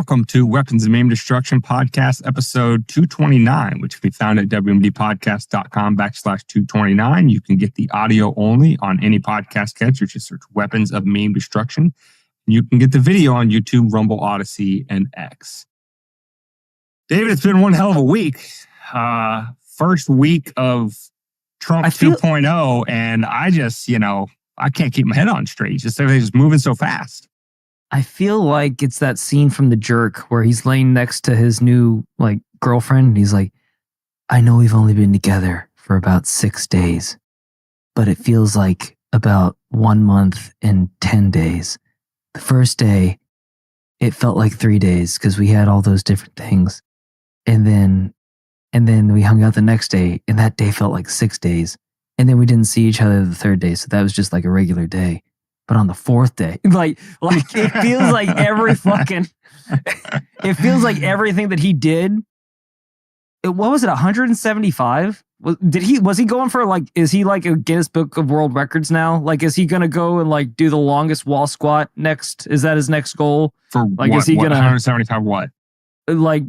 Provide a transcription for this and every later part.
welcome to Weapons of Maim Destruction Podcast, episode 229, which can be found at wmdpodcast.com/229. You can get the audio only on any podcast catcher. Just search Weapons of Maim Destruction. You can get the video on YouTube, Rumble, Odyssey, and X. David, it's been one hell of a week. First week of Trump 2.0, and I just, I can't keep my head on straight. Just everything's just moving so fast. I feel like it's that scene from The Jerk where he's laying next to his new girlfriend. And he's like, I know we've only been together for about 6 days, but it feels like about 1 month and 10 days. The first day, it felt like 3 days because we had all those different things. And then we hung out the next day, and that day felt like 6 days. And then we didn't see each other the third day, so that was just like a regular day. But on the fourth day, it feels like it feels like everything that he did. What was it? 175? Was he going for is he like a Guinness Book of World Records now? Is he going to go and do the longest wall squat next? Is that his next goal? For what? Is he going to 175 what?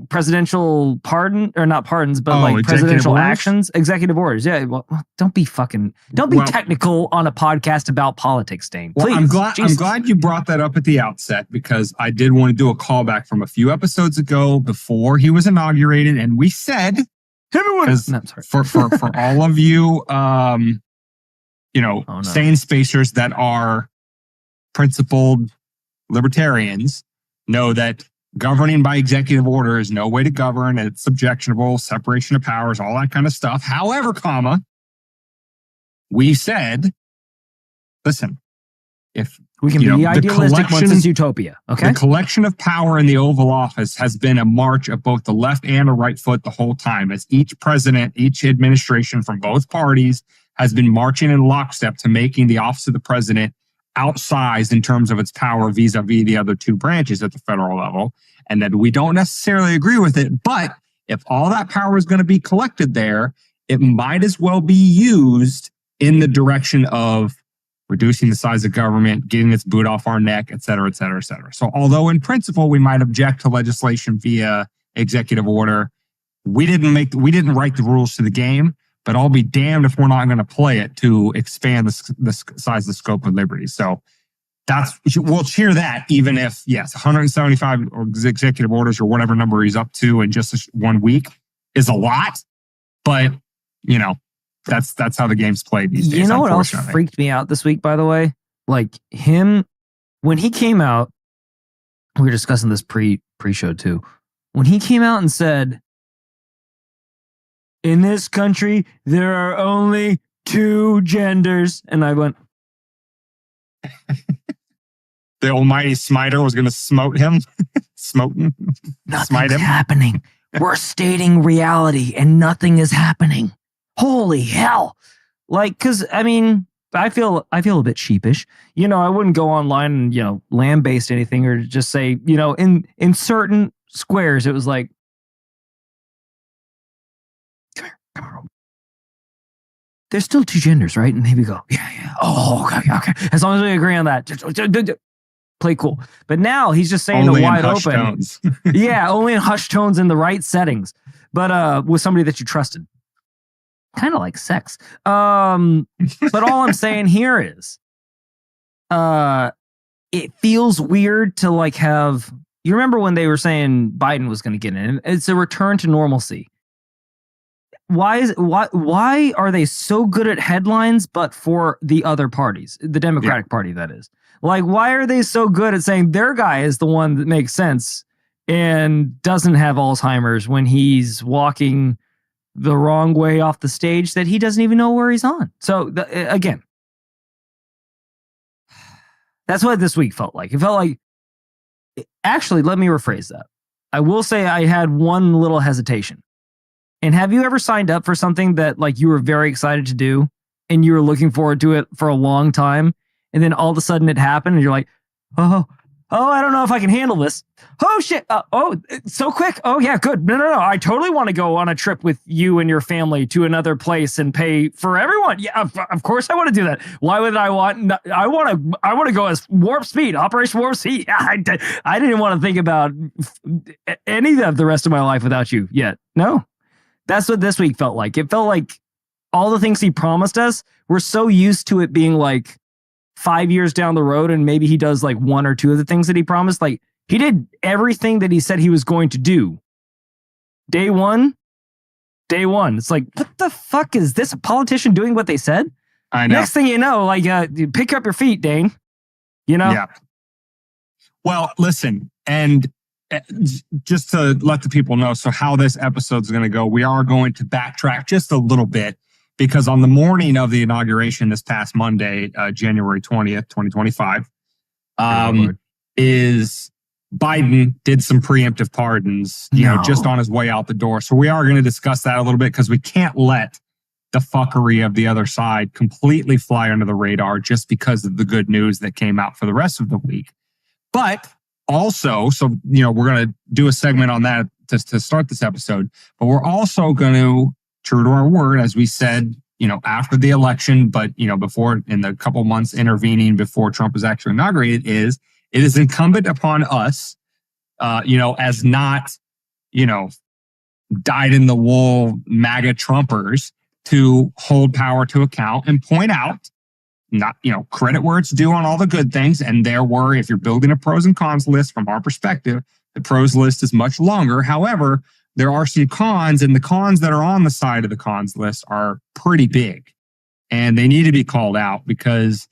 Presidential pardon or not pardons, but presidential orders? Actions, executive orders. Yeah. Well, don't be technical on a podcast about politics, Dane. Please. Well, I'm glad you brought that up at the outset because I did want to do a callback from a few episodes ago before he was inaugurated. And we said, for all of you, sane spacers that are principled libertarians know that governing by executive order is no way to govern. It's objectionable, separation of powers, all that kind of stuff. However, we said, listen, if we can be idealistic once it's utopia, okay? The collection of power in the Oval Office has been a march of both the left and the right foot the whole time, as each president, each administration from both parties has been marching in lockstep to making the office of the president outsized in terms of its power vis-a-vis the other two branches at the federal level, and that we don't necessarily agree with it. But if all that power is going to be collected there, it might as well be used in the direction of reducing the size of government, getting its boot off our neck, et cetera, et cetera, et cetera. So although in principle we might object to legislation via executive order, we didn't write the rules to the game. But I'll be damned if we're not going to play it to expand the size, the scope of liberty. So we'll cheer that, even if, yes, 175 executive orders or whatever number he's up to in just 1 week is a lot. But, that's how the game's played these days. You know what else freaked me out this week, by the way? When he came out, we were discussing this pre-show too. When he came out and said, in this country, there are only 2 genders. And I went... The almighty smiter was going to smote him. Nothing's happening. We're stating reality and nothing is happening. Holy hell. Because, I feel a bit sheepish. I wouldn't go online and, lambaste anything or just say, in certain squares, it was like, Come here. There's still 2 genders, right? And here we go. Yeah. Oh, okay. As long as we agree on that, just play cool. But now he's just saying only it wide open. Tones. Yeah, only in hushed tones in the right settings. But with somebody that you trusted. Kind of like sex. But all I'm saying here is, it feels weird to have. You remember when they were saying Biden was going to get in? It's a return to normalcy. Why are they so good at headlines, but for the other parties, the Democratic Party, that is? Why are they so good at saying their guy is the one that makes sense and doesn't have Alzheimer's when he's walking the wrong way off the stage that he doesn't even know where he's on? So again, that's what this week felt like. It felt like, actually, let me rephrase that. I will say I had one little hesitation. And have you ever signed up for something that you were very excited to do and you were looking forward to it for a long time, and then all of a sudden it happened and you're like, oh, Oh, I don't know if I can handle this. Oh, shit. So quick. Oh, yeah, good. No. I totally want to go on a trip with you and your family to another place and pay for everyone. Yeah, of course I want to do that. Why would I want? I want to go as warp speed, Operation Warp Speed. I didn't want to think about any of the rest of my life without you yet. No, that's what this week felt like. It felt like all the things he promised us, we're so used to it being like 5 years down the road, and maybe he does like one or two of the things that he promised. Like he did everything that he said he was going to do. Day one. It's like, what the fuck is this? A politician doing what they said? I know. Next thing you know, like, you pick up your feet, Dane. You know? Yeah. Well, listen, and just to let the people know, so how this episode's going to go, we are going to backtrack just a little bit. Because on the morning of the inauguration this past Monday, January 20th, 2025, is Biden did some preemptive pardons, just on his way out the door. So we are going to discuss that a little bit because we can't let the fuckery of the other side completely fly under the radar just because of the good news that came out for the rest of the week. But also, we're going to do a segment on that to start this episode, but we're also going to, true to our word, as we said, after the election, but, before, in the couple months intervening before Trump was actually inaugurated, it is incumbent upon us, as not, dyed-in-the-wool MAGA Trumpers to hold power to account and point out, not, credit where it's due on all the good things. And there were, if you're building a pros and cons list from our perspective, the pros list is much longer. However, there are some cons, and the cons that are on the side of the cons list are pretty big, and they need to be called out because,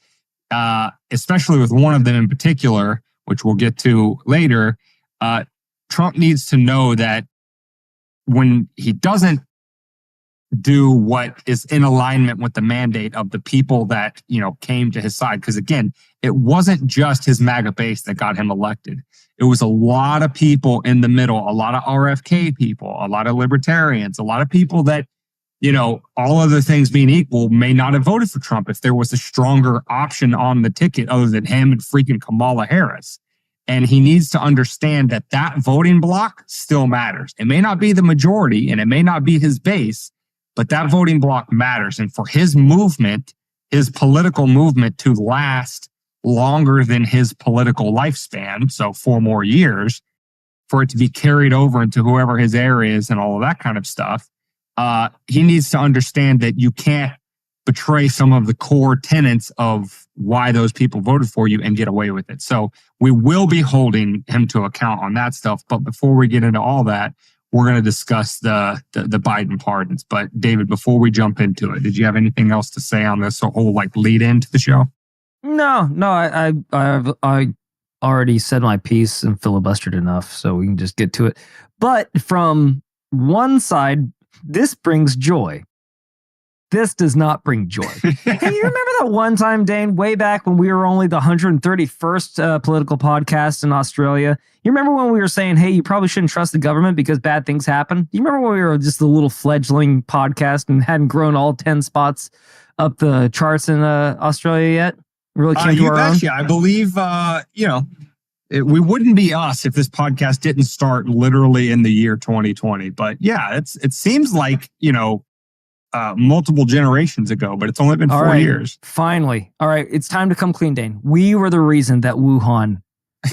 especially with one of them in particular, which we'll get to later, Trump needs to know that when he doesn't do what is in alignment with the mandate of the people that, came to his side, because again, it wasn't just his MAGA base that got him elected. It was a lot of people in the middle, a lot of RFK people, a lot of libertarians, a lot of people that, all other things being equal, may not have voted for Trump if there was a stronger option on the ticket other than him and freaking Kamala Harris. And he needs to understand that that voting block still matters. It may not be the majority and it may not be his base, but that voting block matters. And for his movement, his political movement to last longer than his political lifespan, so 4 more years, for it to be carried over into whoever his heir is and all of that kind of stuff, he needs to understand that you can't betray some of the core tenets of why those people voted for you and get away with it. So we will be holding him to account on that stuff. But before we get into all that, we're going to discuss the Biden pardons. But David, before we jump into it, did you have anything else to say on this whole lead into the show? No, I already said my piece and filibustered enough, so we can just get to it. But from one side, this brings joy. This does not bring joy. Hey, you remember that one time, Dane, way back when we were only the 131st political podcast in Australia? You remember when we were saying, hey, you probably shouldn't trust the government because bad things happen? You remember when we were just a little fledgling podcast and hadn't grown all 10 spots up the charts in Australia yet? Really came to our own? Yeah, I believe, we wouldn't be us if this podcast didn't start literally in the year 2020. But yeah, it seems like, multiple generations ago, but it's only been 4 years. Finally. All right. It's time to come clean, Dane. We were the reason that Wuhan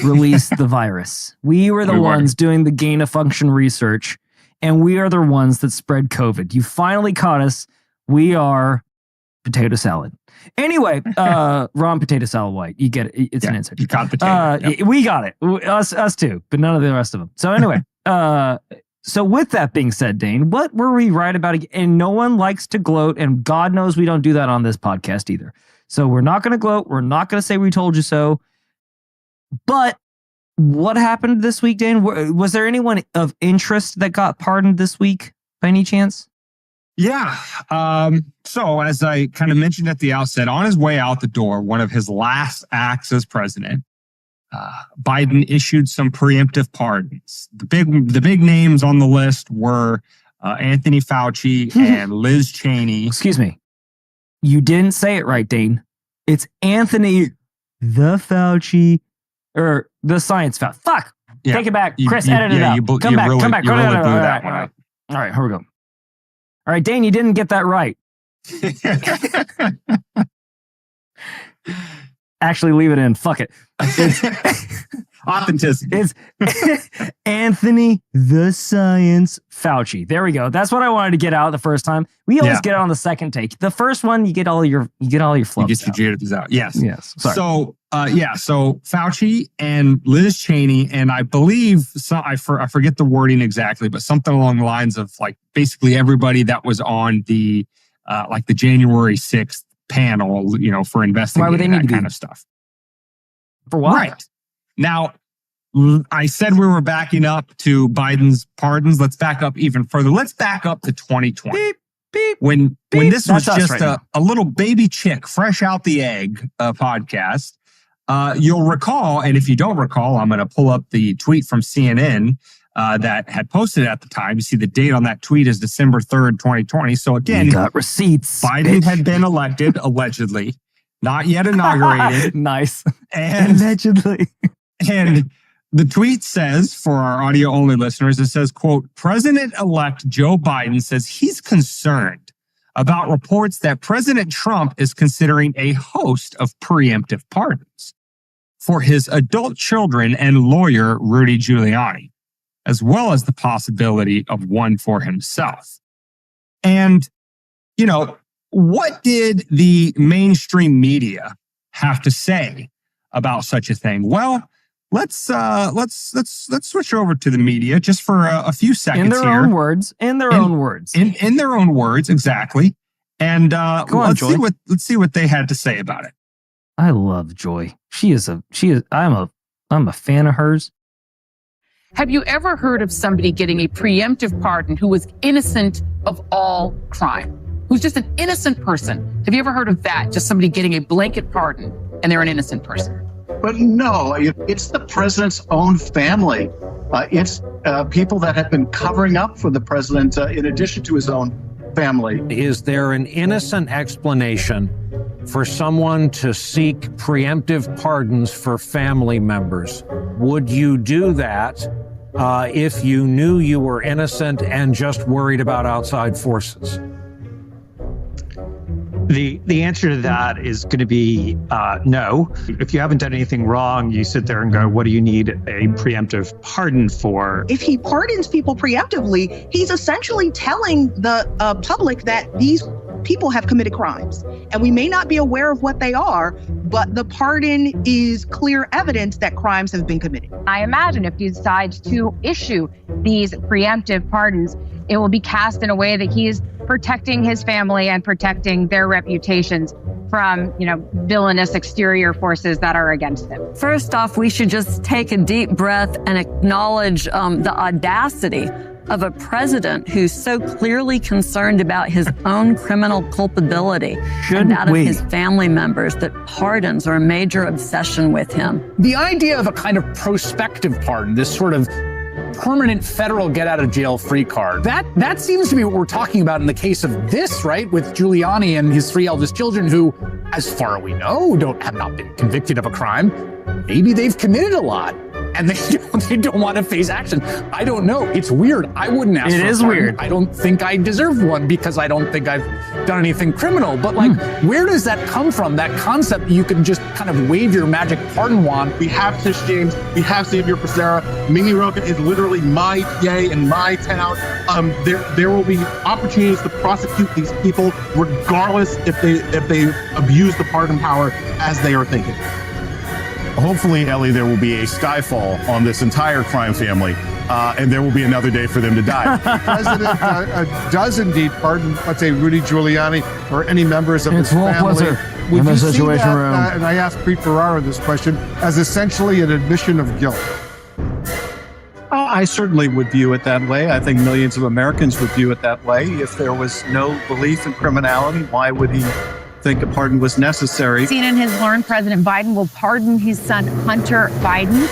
released the virus. We were the ones doing the gain of function research, and we are the ones that spread COVID. You finally caught us. We are potato salad. Anyway, Ron Potato Salad White. You get it. It's an answer. You got potato. We got it. Us too, but none of the rest of them. So anyway, so with that being said, Dane, what were we right about? And no one likes to gloat, and God knows we don't do that on this podcast either. So we're not going to gloat. We're not going to say we told you so. But what happened this week, Dane? Was there anyone of interest that got pardoned this week by any chance? Yeah. So as I kind of mentioned at the outset, on his way out the door, one of his last acts as president, Biden issued some preemptive pardons. The big names on the list were Anthony Fauci and Liz Cheney. Excuse me. You didn't say it right, Dane. It's Anthony the Fauci or the science found. Fuck. Yeah. Take it back. You- Chris, you- edit it yeah, out. you Come back. really- Come back. you really All blew right, that all one right. up. All right, here we go. All right, Dane, you didn't get that right. Actually, leave it in. Fuck it. Authenticity. It's Anthony the Science Fauci. There we go. That's what I wanted to get out the first time. We always get it on the second take. The first one, you get all your flubs. You get your jitters out. Yes. Yes. Sorry. So, so Fauci and Liz Cheney, and I believe, I forget the wording exactly, but something along the lines of like basically everybody that was on the the January 6th panel, for investigating Why would they need that to kind be? of stuff. For what? Right. Now, I said we were backing up to Biden's pardons. Let's back up even further. Let's back up to 2020. Beep, beep. When this was That's us just right now. a little baby chick, fresh out the egg podcast. You'll recall, and if you don't recall, I'm going to pull up the tweet from CNN that had posted at the time. You see the date on that tweet is December 3rd, 2020. So again, We got receipts. Biden had been elected, allegedly, not yet inaugurated. Nice. And Allegedly. And the tweet says, for our audio only listeners, it says, quote, President-elect Joe Biden says he's concerned about reports that President Trump is considering a host of preemptive pardons for his adult children and lawyer Rudy Giuliani, as well as the possibility of one for himself. And, what did the mainstream media have to say about such a thing? Well, let's switch over to the media just for a few seconds In their here. own words. In their own words. In their own words, exactly. And let's see what they had to say about it. I love Joy. I'm a fan of hers. Have you ever heard of somebody getting a preemptive pardon who was innocent of all crime? Who's just an innocent person? Have you ever heard of that? Just somebody getting a blanket pardon and they're an innocent person? But no, it's the president's own family. It's people that have been covering up for the president in addition to his own family. Is there an innocent explanation for someone to seek preemptive pardons for family members? Would you do that if you knew you were innocent and just worried about outside forces? The answer to that is going to be no. If you haven't done anything wrong, you sit there and go, what do you need a preemptive pardon for? If he pardons people preemptively, he's essentially telling the public that these people have committed crimes. And we may not be aware of what they are, but the pardon is clear evidence that crimes have been committed. I imagine if he decides to issue these preemptive pardons, it will be cast in a way that he is protecting his family and protecting their reputations from, villainous exterior forces that are against them. First off, we should just take a deep breath and acknowledge the audacity of a president who's so clearly concerned about his own criminal culpability and that of his family members, that pardons are a major obsession with him. The idea of a kind of prospective pardon, this sort of permanent federal get-out-of-jail-free card, that seems to be what we're talking about in the case of this, right? With Giuliani and his 3 eldest children who, as far as we know, have not been convicted of a crime. Maybe they've committed a lot and they don't want to face action. I don't know. It's weird. I wouldn't ask for a pardon. Weird. I don't think I deserve one because I don't think I've done anything criminal. But where does that come from? That concept that you can just kind of wave your magic pardon wand. We have Tish James. We have Xavier Becerra. Mimi Roca is literally my PA in my town. There will be opportunities to prosecute these people regardless if they abuse the pardon power as they are thinking. Hopefully, Ellie, there will be a skyfall on this entire crime family, and there will be another day for them to die. The president does indeed pardon, let's say, Rudy Giuliani or any members of his family. Would you see that, and I asked Preet Bharara this question, as essentially an admission of guilt? I certainly would view it that way. I think millions of Americans would view it that way. If there was no belief in criminality, why would he think a pardon was necessary? CNN has learned President Biden will pardon his son, Hunter Biden.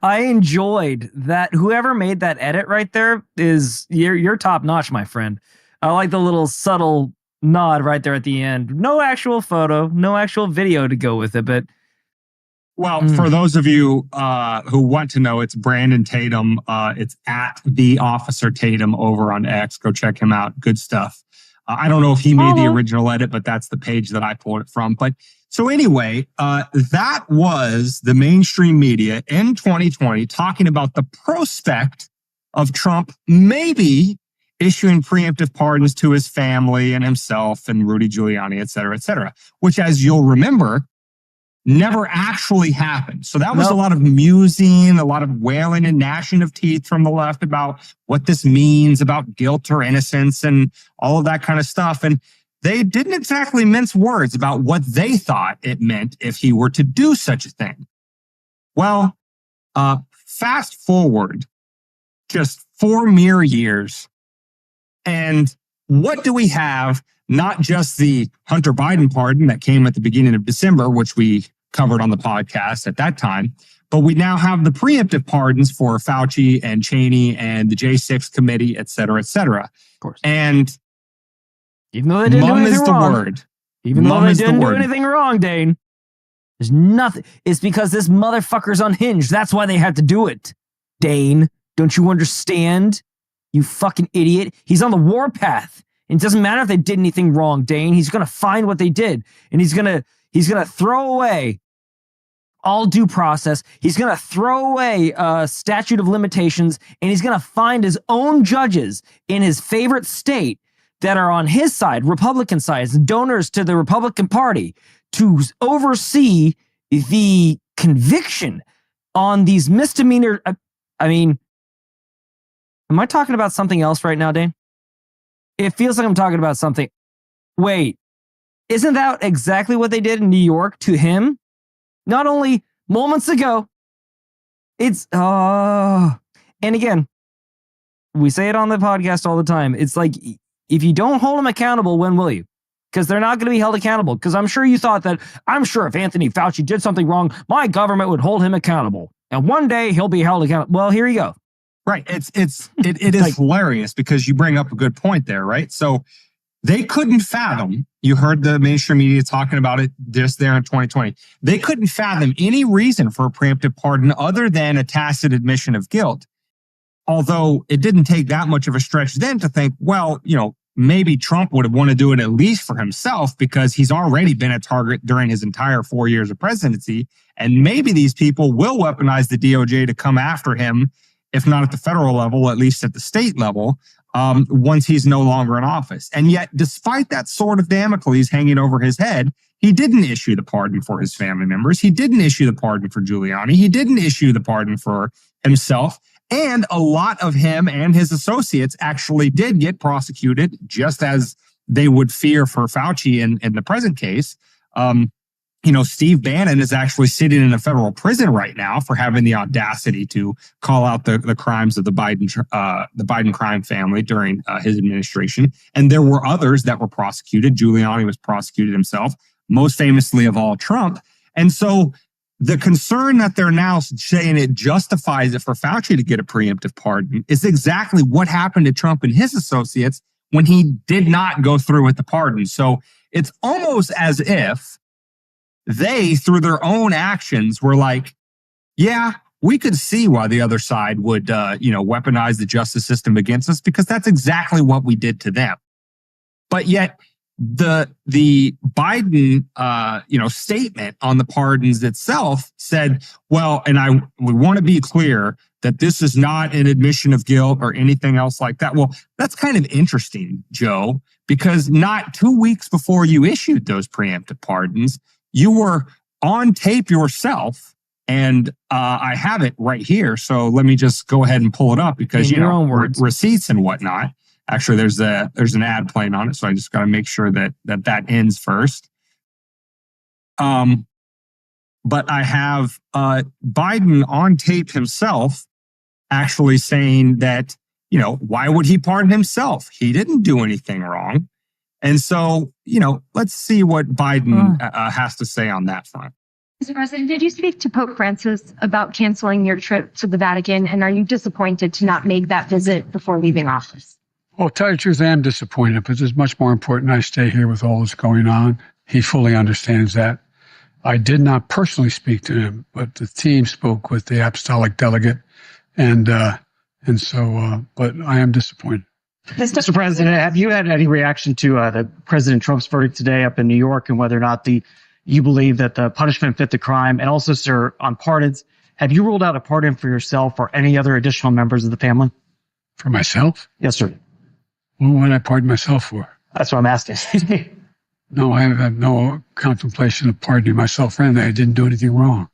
I enjoyed that. Whoever made that edit right there is you're top notch, my friend. I like the little subtle nod right there at the end. No actual photo, no actual video to go with it, but Well, for those of you who want to know, it's Brandon Tatum. It's at the Officer Tatum over on X. Go check him out. Good stuff. I don't know if he made the original edit, but that's the page that I pulled it from. But so anyway, that was the mainstream media in 2020 talking about the prospect of Trump maybe issuing preemptive pardons to his family and himself and Rudy Giuliani, et cetera, which, as you'll remember, never actually happened. So that was a lot of musing, a lot of wailing and gnashing of teeth from the left about what this means about guilt or innocence and all of that kind of stuff. And they didn't exactly mince words about what they thought it meant if he were to do such a thing. Well, fast forward just 4 mere years. And what do we have? Not just the Hunter Biden pardon that came at the beginning of December, which we covered on the podcast at that time, but we now have the preemptive pardons for Fauci and Cheney and the J6 committee, et cetera, et cetera. Of course. And even though they didn't do anything wrong, even though they didn't do anything wrong, Dane, there's nothing. It's because this motherfucker's unhinged. That's why they had to do it. Dane, don't you understand? You fucking idiot. He's on the warpath. It doesn't matter if they did anything wrong, Dane. He's going to find what they did, and he's going to throw away all due process. He's going to throw away statute of limitations, and he's going to find his own judges in his favorite state that are on his side, Republican side, donors to the Republican Party, to oversee the conviction on these misdemeanor. I mean, am I talking about something else right now, Dane? It feels like I'm talking about something. Wait, isn't that exactly what they did in New York to him? Not only moments ago. It's, and again, we say it on the podcast all the time. It's like, if you don't hold them accountable, when will you? Because they're not going to be held accountable. Because I'm sure you thought that, I'm sure if Anthony Fauci did something wrong, my government would hold him accountable. And one day he'll be held accountable. Well, here you go. Right. It is like, hilarious because you bring up a good point there, right? So they couldn't fathom, you heard the mainstream media talking about it just there in 2020. They couldn't fathom any reason for a preemptive pardon other than a tacit admission of guilt. Although it didn't take that much of a stretch then to think, well, maybe Trump would have wanted to do it at least for himself because he's already been a target during his entire 4 years of presidency. And maybe these people will weaponize the DOJ to come after him, if not at the federal level, at least at the state level, once he's no longer in office. And yet, despite that sword of Damocles hanging over his head, he didn't issue the pardon for his family members. He didn't issue the pardon for Giuliani. He didn't issue the pardon for himself. And a lot of him and his associates actually did get prosecuted, just as they would fear for Fauci in the present case. Steve Bannon is actually sitting in a federal prison right now for having the audacity to call out the crimes of the Biden crime family during his administration. And there were others that were prosecuted. Giuliani was prosecuted himself, most famously of all Trump. And so the concern that they're now saying it justifies it for Fauci to get a preemptive pardon is exactly what happened to Trump and his associates when he did not go through with the pardon. So it's almost as if they, through their own actions, were like, yeah, we could see why the other side would, weaponize the justice system against us because that's exactly what we did to them. But yet the Biden, statement on the pardons itself said, well, and we want to be clear that this is not an admission of guilt or anything else like that. Well, that's kind of interesting, Joe, because not 2 weeks before you issued those preemptive pardons, you were on tape yourself, and I have it right here. So let me just go ahead and pull it up because, receipts and whatnot. Actually, there's an ad playing on it, so I just got to make sure that ends first. But I have Biden on tape himself actually saying that, why would he pardon himself? He didn't do anything wrong. And so, let's see what Biden has to say on that front. Mr. President, did you speak to Pope Francis about canceling your trip to the Vatican? And are you disappointed to not make that visit before leaving office? Well, to tell you the truth, I am disappointed, but it's much more important I stay here with all that's going on. He fully understands that. I did not personally speak to him, but the team spoke with the apostolic delegate, and so, but I am disappointed. Mr. President, have you had any reaction to the President Trump's verdict today up in New York, and whether or not you believe that the punishment fit the crime? And also, sir, on pardons, have you ruled out a pardon for yourself or any other additional members of the family? For myself? Yes, sir. What would I pardon myself for? That's what I'm asking. No, I have no contemplation of pardoning myself, and I didn't do anything wrong.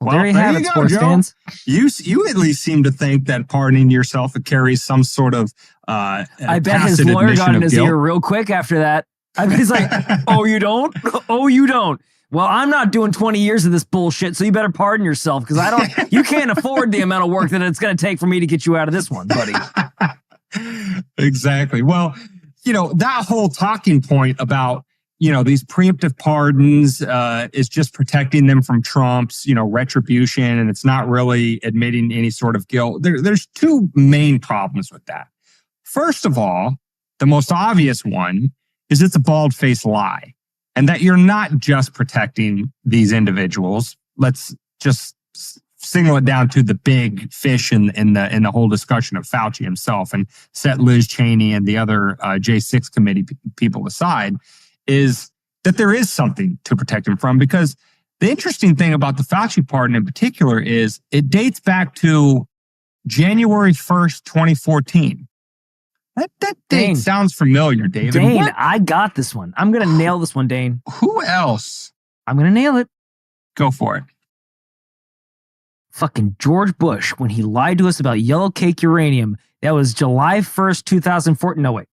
Well, there you have it, sports fans. You at least seem to think that pardoning yourself carries some sort of I bet his lawyer got in his ear real quick after that. I mean, he's like, "Oh, you don't? Oh, you don't? Well, I'm not doing 20 years of this bullshit, so you better pardon yourself because I don't. You can't afford the amount of work that it's going to take for me to get you out of this one, buddy." Exactly. Well, that whole talking point about, these preemptive pardons is just protecting them from Trump's, retribution, and it's not really admitting any sort of guilt. There's two main problems with that. First of all, the most obvious one is it's a bald-faced lie, and that you're not just protecting these individuals. Let's just single it down to the big fish in the whole discussion of Fauci himself and set Liz Cheney and the other J6 committee people aside, is that there is something to protect him from. Because the interesting thing about the Fauci pardon in particular is it dates back to January 1st, 2014. That date sounds familiar, David. Dane, I got this one. I'm going to nail this one, Dane. Who else? I'm going to nail it. Go for it. Fucking George Bush, when he lied to us about yellow cake uranium. That was July 1st, 2014. No, wait.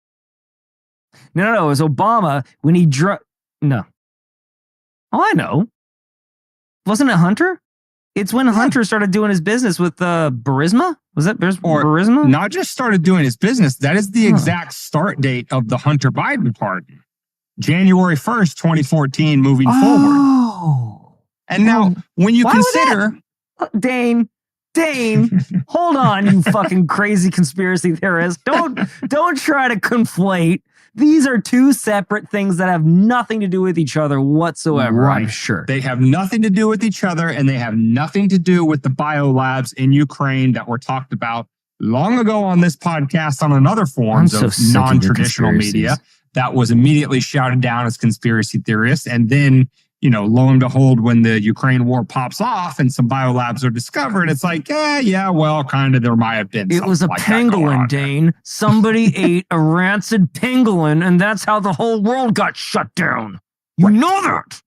No, it was Obama when he No. Oh, I know. Wasn't it Hunter? It's when Hunter started doing his business with Burisma. Was that Burisma? Not just started doing his business. That is the exact start date of the Hunter Biden pardon. January 1st, 2014, moving forward. And now, when you consider... Dane, hold on, you fucking crazy conspiracy theorist. Don't try to conflate. These are two separate things that have nothing to do with each other whatsoever, right. I'm sure. They have nothing to do with each other, and they have nothing to do with the biolabs in Ukraine that were talked about long ago on this podcast on another forms of non-traditional media that was immediately shouted down as conspiracy theorists. And then, lo and behold, when the Ukraine war pops off and some biolabs are discovered, it's like, well, kind of there might have been. It was a pangolin, Dane. Somebody ate a rancid pangolin, and that's how the whole world got shut down. You know that.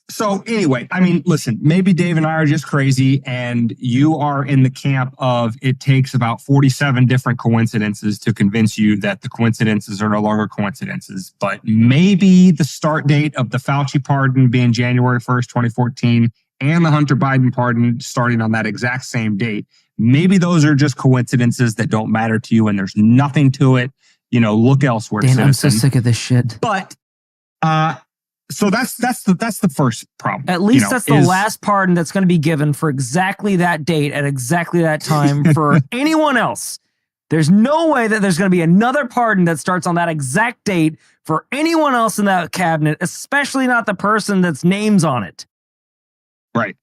So anyway, I mean, listen, maybe Dave and I are just crazy, and you are in the camp of it takes about 47 different coincidences to convince you that the coincidences are no longer coincidences. But maybe the start date of the Fauci pardon being January 1st, 2014, and the Hunter Biden pardon starting on that exact same date, maybe those are just coincidences that don't matter to you, and there's nothing to it. Look elsewhere. Dan, I'm so sick of this shit. But, so that's the first problem. At least that's the last pardon that's going to be given for exactly that date at exactly that time for anyone else. There's no way that there's going to be another pardon that starts on that exact date for anyone else in that cabinet, especially not the person that's names on it. Right.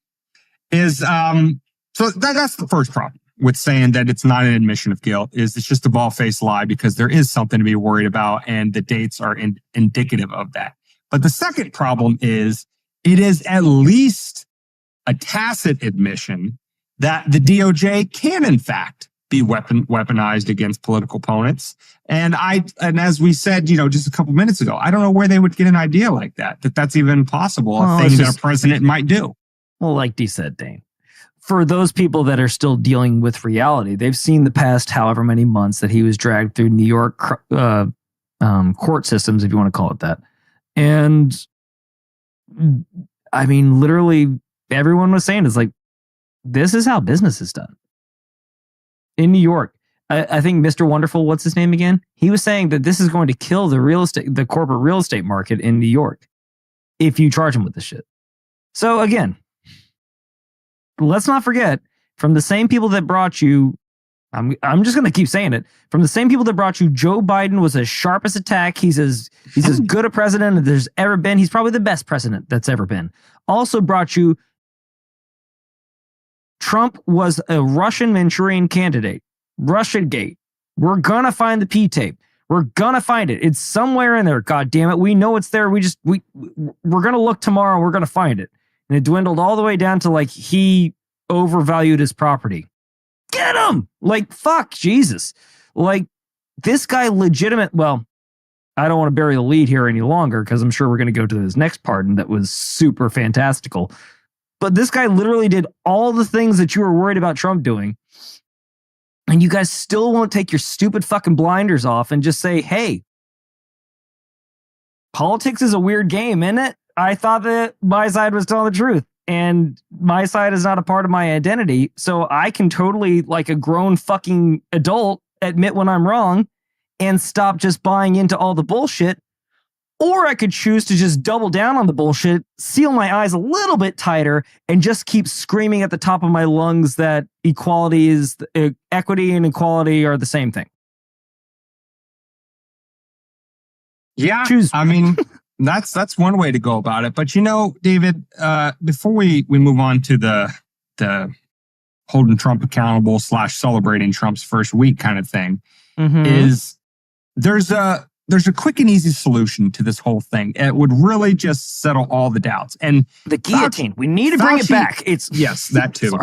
So that's the first problem with saying that it's not an admission of guilt. It's just a bald-faced lie because there is something to be worried about, and the dates are indicative of that. But the second problem is it is at least a tacit admission that the DOJ can, in fact, be weaponized against political opponents. And as we said, just a couple minutes ago, I don't know where they would get an idea like that's even possible, a thing that a president might do. Well, like Dee said, Dane, for those people that are still dealing with reality, they've seen the past however many months that he was dragged through New York court systems, if you want to call it that. And I mean, literally everyone was saying it's like, this is how business is done in New York. I think Mr. Wonderful, what's his name again? He was saying that this is going to kill the corporate real estate market in New York if you charge them with this shit. So again, let's not forget, from the same people that brought you I'm just going to keep saying it. From the same people that brought you Joe Biden was as sharp as a tack. He's as good a president as there's ever been. He's probably the best president that's ever been. Also brought you Trump was a Russian Manchurian candidate. Russiagate. We're going to find the P-tape. We're going to find it. It's somewhere in there. God damn it. We know it's there. We're going to look tomorrow. We're going to find it. And it dwindled all the way down to like he overvalued his property. Get him! Like, fuck, Jesus. Like, this guy legitimate. Well, I don't want to bury the lead here any longer because I'm sure we're going to go to his next pardon that was super fantastical. But this guy literally did all the things that you were worried about Trump doing. And you guys still won't take your stupid fucking blinders off and just say, hey, politics is a weird game, isn't it? I thought that my side was telling the truth. And my side is not a part of my identity. So I can totally, like a grown fucking adult, admit when I'm wrong and stop just buying into all the bullshit. Or I could choose to just double down on the bullshit, seal my eyes a little bit tighter, and just keep screaming at the top of my lungs that equality is equity and equality are the same thing. Yeah, choose. I mean, that's one way to go about it. But you know, David, before we move on to the holding Trump accountable / celebrating Trump's first week kind of thing, is there's a quick and easy solution to this whole thing. It would really just settle all the doubts. And the guillotine, we need to bring it back. Yes, that too.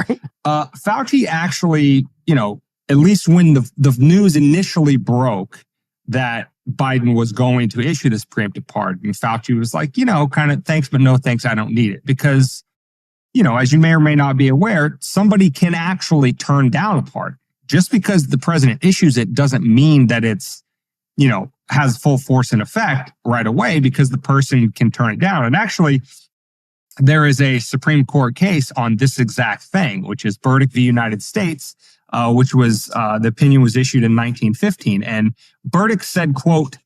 Fauci actually, you know, at least when the news initially broke that Biden was going to issue this preemptive pardon, Fauci was like, you know, kind of thanks, but no thanks. I don't need it. Because, you know, as you may or may not be aware, somebody can actually turn down a pardon. Just because the president issues it doesn't mean that it's, you know, has full force and effect right away, because the person can turn it down. And actually, there is a Supreme Court case on this exact thing, which is Burdick v. United States, which was, the opinion was issued in 1915. And Burdick said, quote,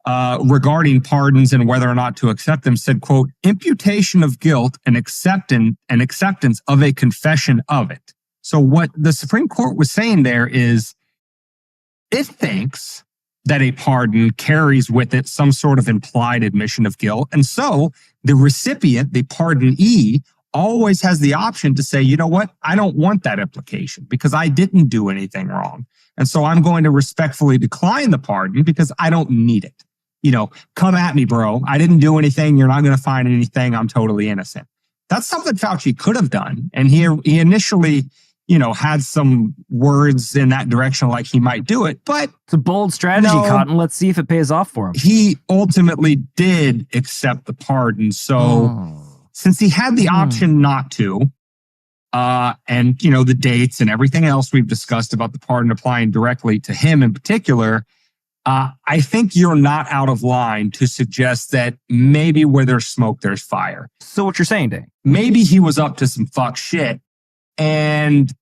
regarding pardons and whether or not to accept them, said, quote, imputation of guilt and acceptance of a confession of it. So what the Supreme Court was saying there is it thinks that a pardon carries with it some sort of implied admission of guilt. And so the recipient, the pardonee, always has the option to say, you know what, I don't want that implication because I didn't do anything wrong. And so I'm going to respectfully decline the pardon because I don't need it. You know, come at me, bro. I didn't do anything. You're not going to find anything. I'm totally innocent. That's something Fauci could have done. And he initially, you know, had some words in that direction like he might do it, but it's a bold strategy, Cotton. Let's see if it pays off for him. He ultimately did accept the pardon. So since he had the option not to, and, you know, the dates and everything else we've discussed about the pardon applying directly to him in particular, I think you're not out of line to suggest that maybe where there's smoke, there's fire. So what you're saying, Dane? Maybe he was up to some fuck shit. And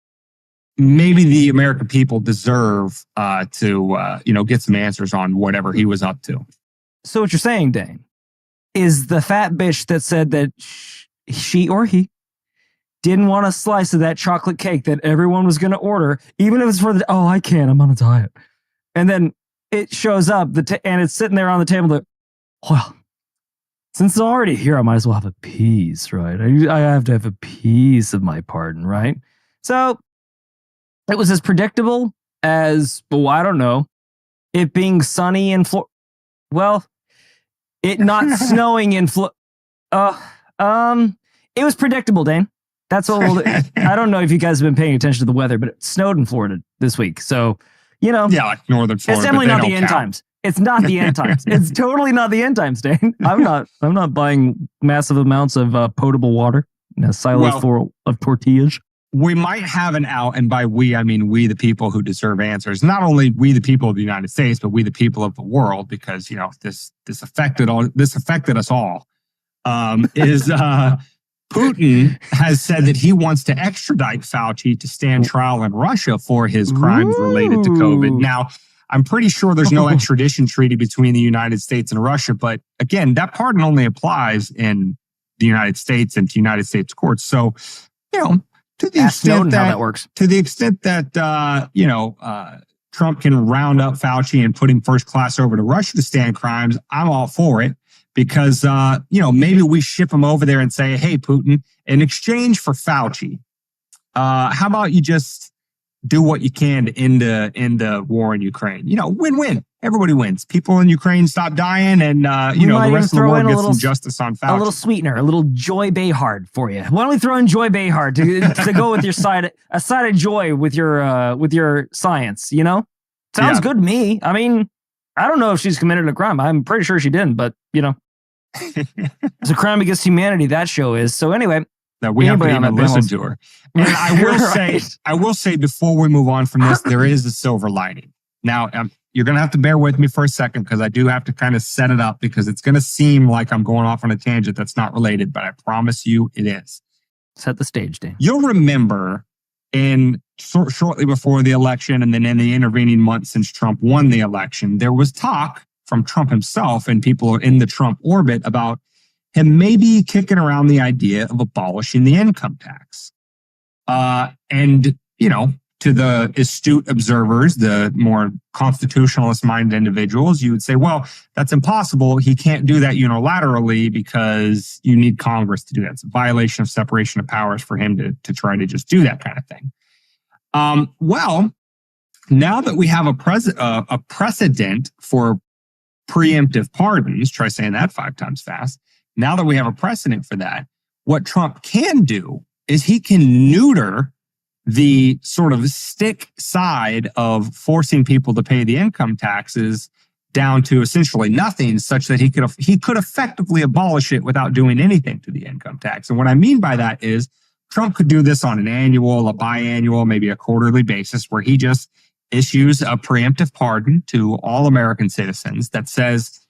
maybe the American people deserve to, you know, get some answers on whatever he was up to. So what you're saying, Dane, is the fat bitch that said that she or he didn't want a slice of that chocolate cake that everyone was going to order, even if it's for I can't, I'm on a diet. And then it shows up and it's sitting there on the table that, well, since it's already here, I might as well have a piece, right? I have to have a piece of my pardon, right? So it was as predictable as, I don't know, it being sunny in Florida. Well, it not snowing in Florida. It was predictable, Dane. That's all. I don't know if you guys have been paying attention to the weather, but it snowed in Florida this week. So, you know. Yeah, like northern Florida. It's definitely not the end times. It's not the end times. It's totally not the end times, Dane. I'm not buying massive amounts of potable water in a silo full of tortillas. We might have an out, and by we, I mean we, the people who deserve answers. Not only we, the people of the United States, but we, the people of the world, because, you know, this affected us all. Putin has said that he wants to extradite Fauci to stand trial in Russia for his crimes related to COVID. Now, I'm pretty sure there's no extradition treaty between the United States and Russia, but again, that pardon only applies in the United States and to United States courts. So, you know, To the Ask extent Snowden that, how that works. To the extent that, Trump can round up Fauci and put him first class over to Russia to stand crimes, I'm all for it because, maybe we ship him over there and say, hey, Putin, in exchange for Fauci, how about you just do what you can to end the war in Ukraine? Win-win. Everybody wins. People in Ukraine stop dying, and the rest of the world gets some justice on Fauci. A little sweetener, a little Joy Behar for you. Why don't we throw in Joy Behar to go with your side of joy with your science? Sounds good to me. I mean, I don't know if she's committed a crime. I'm pretty sure she didn't, but it's a crime against humanity. That show is. So anyway. That we have to even listen to her. And I will say before we move on from this, there is a silver lining. Now, you're going to have to bear with me for a second because I do have to kind of set it up because it's going to seem like I'm going off on a tangent that's not related, but I promise you it is. Set the stage, Dan. You'll remember shortly before the election and then in the intervening months since Trump won the election, there was talk from Trump himself and people in the Trump orbit about him maybe kicking around the idea of abolishing the income tax. To the astute observers, the more constitutionalist-minded individuals, you would say, well, that's impossible. He can't do that unilaterally because you need Congress to do that. It's a violation of separation of powers for him to try to just do that kind of thing. Well, now that we have a precedent for preemptive pardons, try saying that 5 times fast. Now that we have a precedent for that, what Trump can do is he can neuter the sort of stick side of forcing people to pay the income taxes down to essentially nothing, such that he could effectively abolish it without doing anything to the income tax. And what I mean by that is Trump could do this on an annual, a biannual, maybe a quarterly basis, where he just issues a preemptive pardon to all American citizens that says,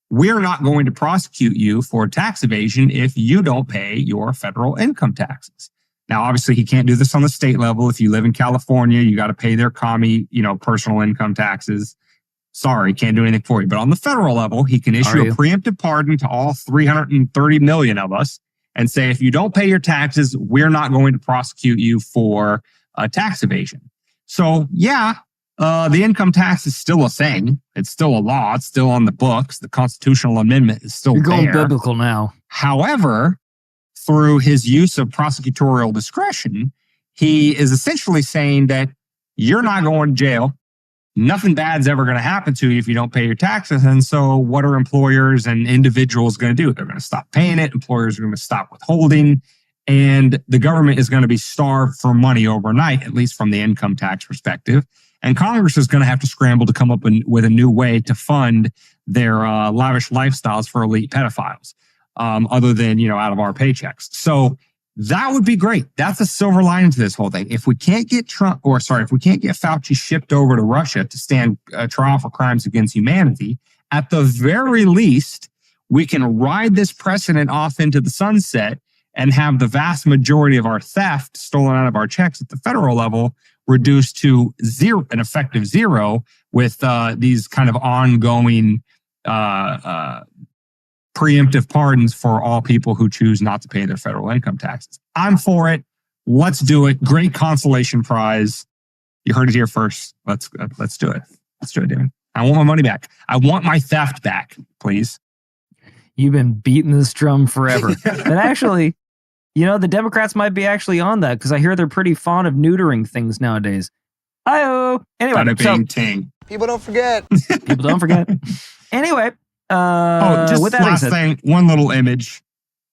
we're not going to prosecute you for tax evasion if you don't pay your federal income taxes. Now, obviously, he can't do this on the state level. If you live in California, you got to pay their personal income taxes. Sorry, can't do anything for you. But on the federal level, he can issue a preemptive pardon to all 330 million of us and say, if you don't pay your taxes, we're not going to prosecute you for tax evasion. So, the income tax is still a thing. It's still a law. It's still on the books. The constitutional amendment is still You're going there. biblical now. However, through his use of prosecutorial discretion, he is essentially saying that you're not going to jail. Nothing bad's ever going to happen to you if you don't pay your taxes. And so what are employers and individuals going to do? They're going to stop paying it. Employers are going to stop withholding. And the government is going to be starved for money overnight, at least from the income tax perspective. And Congress is going to have to scramble to come up with a new way to fund their lavish lifestyles for elite pedophiles. Other than, out of our paychecks. So that would be great. That's a silver lining to this whole thing. If we can't get if we can't get Fauci shipped over to Russia to stand trial for crimes against humanity, at the very least, we can ride this precedent off into the sunset and have the vast majority of our theft stolen out of our checks at the federal level reduced to an effective zero with these kind of ongoing preemptive pardons for all people who choose not to pay their federal income taxes. I'm for it. Let's do it. Great consolation prize. You heard it here first. Let's do it. Let's do it, David. I want my money back. I want my theft back, please. You've been beating this drum forever. And actually, the Democrats might be actually on that because I hear they're pretty fond of neutering things nowadays. Hi-oh. Anyway, ting. People don't forget. People don't forget. Anyway. Just with that last thing, one little image,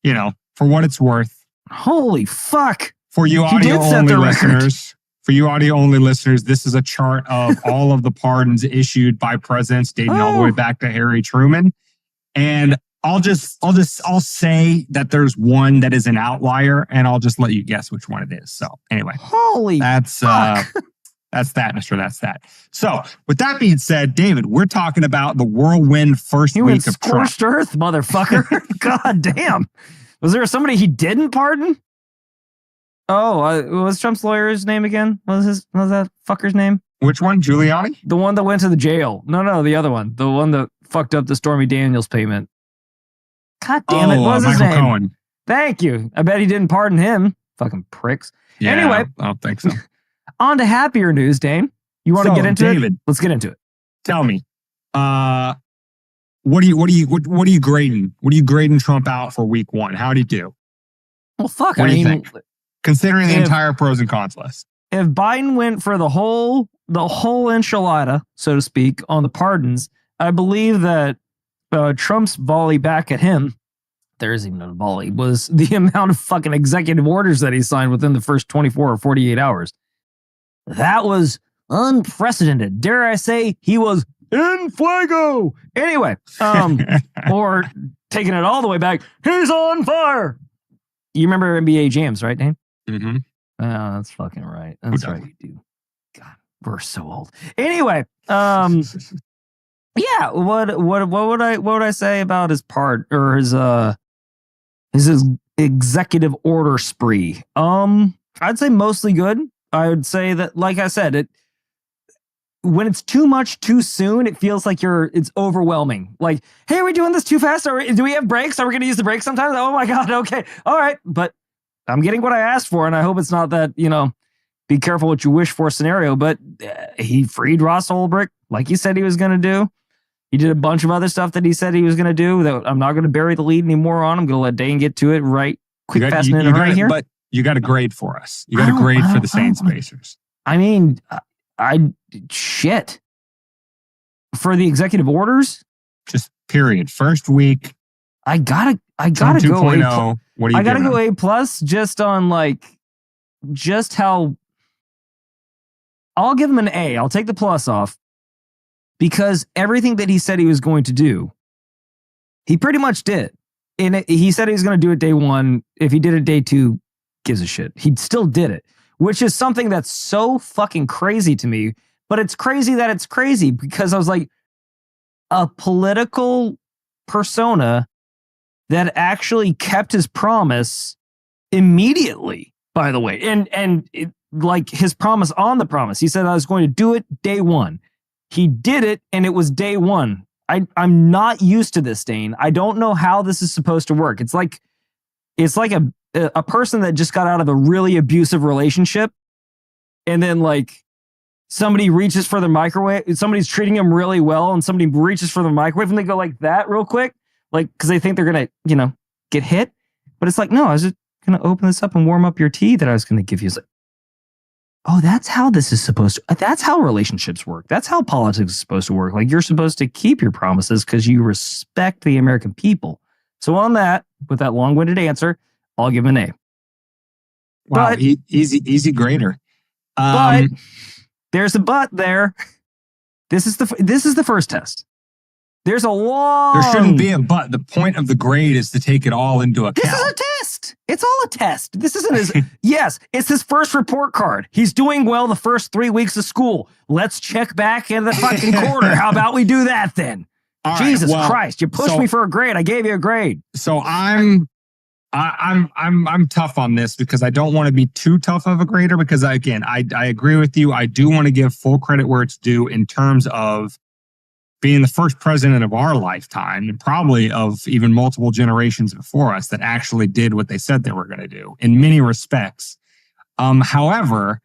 for what it's worth. Holy fuck. For you audio only listeners, this is a chart of all of the pardons issued by presidents dating all the way back to Harry Truman. And I'll say that there's one that is an outlier, and I'll just let you guess which one it is. So anyway, that's that, Mr. That's that. So with that being said, David, we're talking about the whirlwind first week of Trump. Scorched earth, motherfucker. God damn. Was there somebody he didn't pardon? What was Trump's lawyer's name again? What was that fucker's name? Which one? Giuliani? The one that went to the jail. No, the other one. The one that fucked up the Stormy Daniels payment. God damn it. What was his name? Cohen. Thank you. I bet he didn't pardon him. Fucking pricks. Yeah, Anyway, I don't think so. on to happier news, Dane. You want to get into David, it? Let's get into it. Tell me, what are you grading? What are you grading Trump out for week 1? How did he do? Well, fuck. What I do you mean, think? Considering the entire pros and cons list. If Biden went for the whole enchilada, so to speak, on the pardons, I believe that Trump's volley back at him, there isn't even a volley, was the amount of fucking executive orders that he signed within the first 24 or 48 hours. That was unprecedented. Dare I say he was in fuego. Anyway, or taking it all the way back, he's on fire. You remember NBA Jams, right, Dane? Mm-hmm. Oh, that's fucking right. That's right, you do. God, we're so old. Anyway, yeah. What would I say about his part or his executive order spree? I'd say mostly good. I would say that, like I said, when it's too much too soon, it feels like it's overwhelming. Like, hey, are we doing this too fast? Do we have breaks? Are we going to use the breaks sometimes? Oh my God. Okay. All right. But I'm getting what I asked for. And I hope it's not that, be careful what you wish for scenario, but he freed Ross Ulbricht like he said he was going to do. He did a bunch of other stuff that he said he was going to do that I'm not going to bury the lead anymore on. I'm going to let Dane get to it right quick, fast, and in a hurry here. But you got to grade for us. You got to grade for the Sane Spacers. I mean, shit. For the executive orders? Just period. First week. I gotta Trump go 2.0. What are you I gotta giving go him? A+ just on just how I'll give him an A. I'll take the plus off because everything that he said he was going to do, he pretty much did. And he said he was going to do it day 1. If he did it day 2, gives a shit. He still did it, which is something that's so fucking crazy to me. But it's crazy that it's crazy because I was like, a political persona that actually kept his promise immediately, by the way. And his promise on the promise. He said, I was going to do it day 1. He did it, and it was day 1. I'm not used to this, Dane. I don't know how this is supposed to work. It's like a person that just got out of a really abusive relationship, and then somebody reaches for the microwave. Somebody's treating them really well, and somebody reaches for the microwave, and they go like that real quick, because they think they're gonna, get hit. But it's like, no, I was just gonna open this up and warm up your tea that I was gonna give you. It's like, oh, that's how this is supposed to. That's how relationships work. That's how politics is supposed to work. You're supposed to keep your promises because you respect the American people. So on that, with that long-winded answer, I'll give him an A. Wow, but, easy grader. But there's a but there. This is the first test. There's a long. There shouldn't be a but. The point of the grade is to take it all into account. This is a test. It's all a test. This isn't his. Yes, it's his first report card. He's doing well the first 3 weeks of school. Let's check back in the fucking quarter. How about we do that then? All Jesus right, well, Christ! You pushed me for a grade. I gave you a grade. So I'm tough on this because I don't want to be too tough of a grader because I agree with you. I do want to give full credit where it's due in terms of being the first president of our lifetime and probably of even multiple generations before us that actually did what they said they were going to do in many respects. However,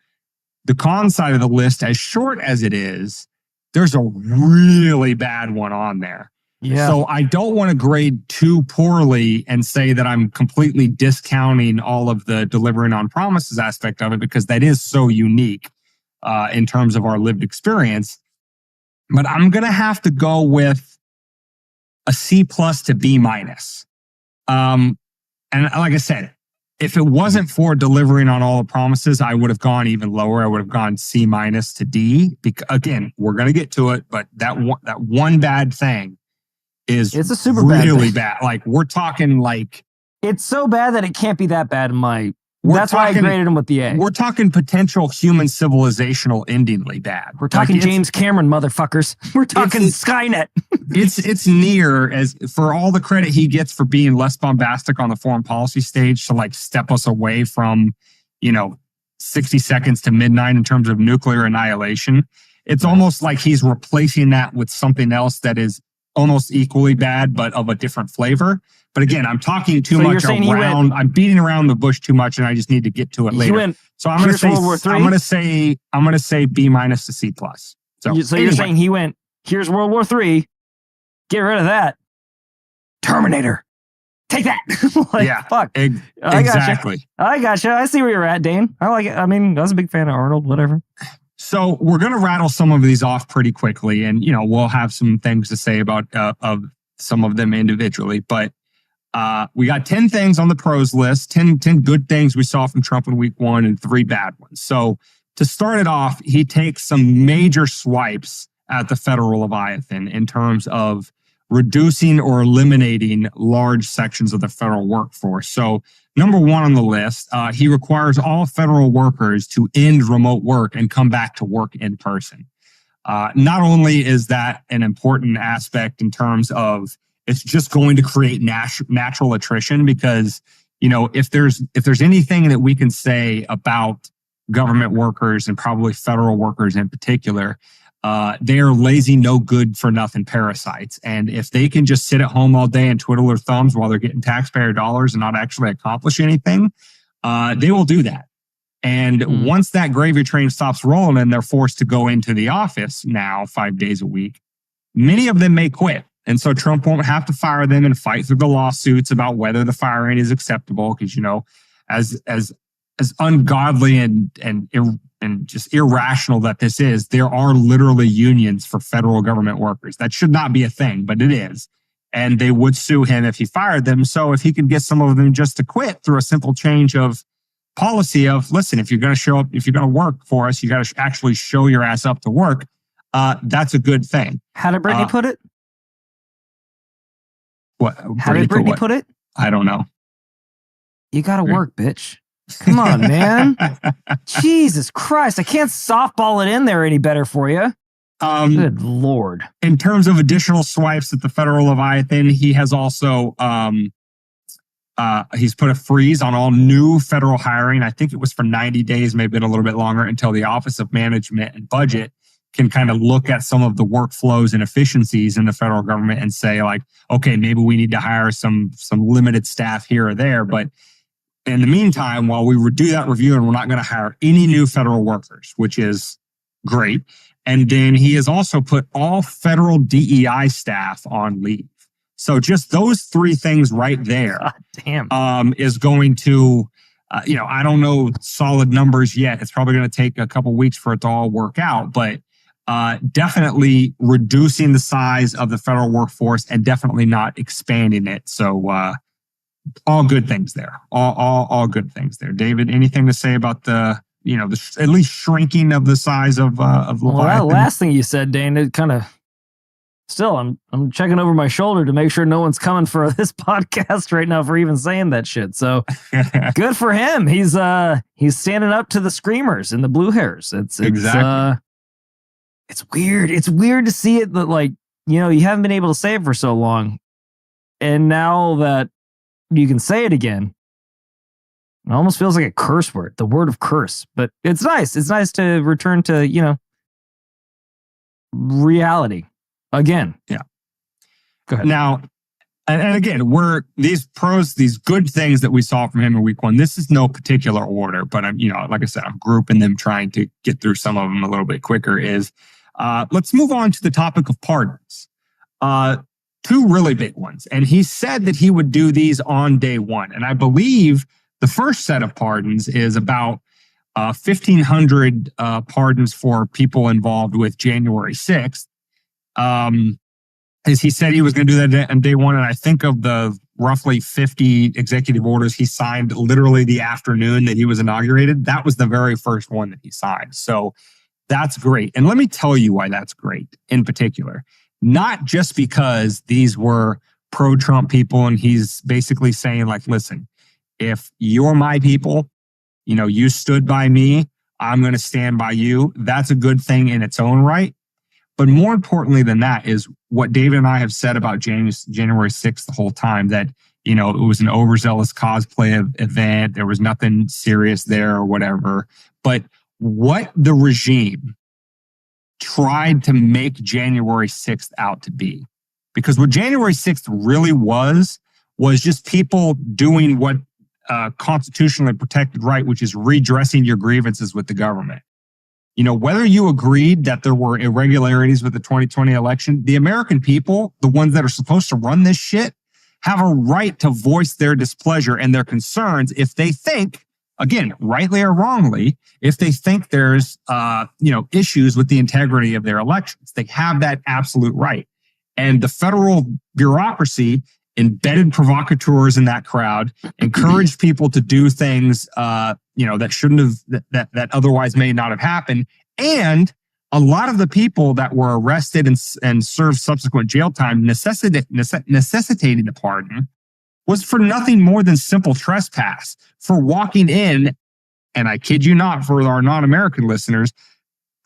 the con side of the list, as short as it is, there's a really bad one on there. Yeah. So I don't want to grade too poorly and say that I'm completely discounting all of the delivering on promises aspect of it because that is so unique in terms of our lived experience. But I'm going to have to go with a C+ to B-. And like I said, if it wasn't for delivering on all the promises, I would have gone even lower. I would have gone C- to D. Because, again, we're going to get to it, but that one bad thing is it's a super really bad. Like we're talking it's so bad that it can't be that bad in my. That's why I graded him with the A. We're talking potential human civilizational endingly bad. We're talking James Cameron, motherfuckers. We're talking Skynet. it's near as for all the credit he gets for being less bombastic on the foreign policy stage to step us away from 60 seconds to midnight in terms of nuclear annihilation. It's almost like he's replacing that with something else that is almost equally bad, but of a different flavor. But again, I'm talking too much around. I'm beating around the bush too much, and I just need to get to it later. So I'm going to say World War III? I'm going to say B- to C+. So you're saying he went, here's World War III. Get rid of that. Terminator. Take that. Fuck. Exactly. I gotcha. I see where you're at, Dane. I like it. I mean, I was a big fan of Arnold, whatever. So we're going to rattle some of these off pretty quickly, and we'll have some things to say about of some of them individually. But we got 10 things on the pros list, 10 good things we saw from Trump in week 1 and 3 bad ones. So to start it off, he takes some major swipes at the federal Leviathan in terms of reducing or eliminating large sections of the federal workforce. So number 1 on the list, he requires all federal workers to end remote work and come back to work in person. Not only is that an important aspect in terms of it's just going to create natural attrition, because if there's anything that we can say about government workers and probably federal workers in particular, they are lazy, no good for nothing parasites. And if they can just sit at home all day and twiddle their thumbs while they're getting taxpayer dollars and not actually accomplish anything, they will do that. And once that gravy train stops rolling and they're forced to go into the office now 5 days a week, many of them may quit. And so Trump won't have to fire them and fight through the lawsuits about whether the firing is acceptable. Because, as ungodly and just irrational that this is, there are literally unions for federal government workers. That should not be a thing, but it is. And they would sue him if he fired them. So if he could get some of them just to quit through a simple change of policy of, listen, if you're going to show up, if you're going to work for us, you got to actually show your ass up to work. That's a good thing. How did Brittany put it? What? How did Brittany put it? I don't know. You got to work, bitch. Come on, man. Jesus Christ. I can't softball it in there any better for you. Good Lord. In terms of additional swipes at the federal Leviathan, he has also he's put a freeze on all new federal hiring. I think it was for 90 days, maybe a little bit longer, until the Office of Management and Budget can kind of look at some of the workflows and efficiencies in the federal government and say, like, okay, maybe we need to hire some limited staff here or there. But in the meantime, while we do that review, and we're not going to hire any new federal workers, which is great. And then he has also put all federal DEI staff on leave. So just those 3 things right there is going to, I don't know solid numbers yet. It's probably going to take a couple weeks for it to all work out, but definitely reducing the size of the federal workforce and definitely not expanding it. So all good things there. All good things there. David, anything to say about the at least shrinking of the size of Leviathan? Well, that last thing you said, Dane, it kind of still, I'm checking over my shoulder to make sure no one's coming for this podcast right now for even saying that shit. So good for him. He's standing up to the screamers and the blue hairs. It's exactly. It's weird. It's weird to see it that, like, you haven't been able to say it for so long. And now that you can say it again, it almost feels like a curse word, the word of curse. But it's nice. It's nice to return to, reality again. Yeah. Go ahead. Now, and again, these good things that we saw from him in week 1. This is no particular order, but I'm, like I said, I'm grouping them, trying to get through some of them a little bit quicker. Let's move on to the topic of pardons. 2 really big ones. And he said that he would do these on day 1. And I believe the first set of pardons is about 1,500 pardons for people involved with January 6th. As he said he was going to do that on day 1. And I think of the roughly 50 executive orders he signed literally the afternoon that he was inaugurated, that was the very first one that he signed. So that's great. And let me tell you why that's great in particular. Not just because these were pro-Trump people and he's basically saying, like, listen, if you're my people, you stood by me, I'm going to stand by you. That's a good thing in its own right. But more importantly than that is what David and I have said about January 6th the whole time, that, it was an overzealous cosplay event. There was nothing serious there or whatever. But what the regime tried to make January 6th out to be, Because what January 6th really was just people doing what constitutionally protected right, which is redressing your grievances with the government. You know, whether you agreed that there were irregularities with the 2020 election, the American people, the ones that are supposed to run this shit, have a right to voice their displeasure and their concerns if they think, again, rightly or wrongly, if they think there's, issues with the integrity of their elections. They have that absolute right. And the federal bureaucracy embedded provocateurs in that crowd, encouraged people to do things, that shouldn't have, that otherwise may not have happened. And a lot of the people that were arrested and served subsequent jail time necessitating the pardon was for nothing more than simple trespass, for walking in. And I kid you not, for our non-American listeners,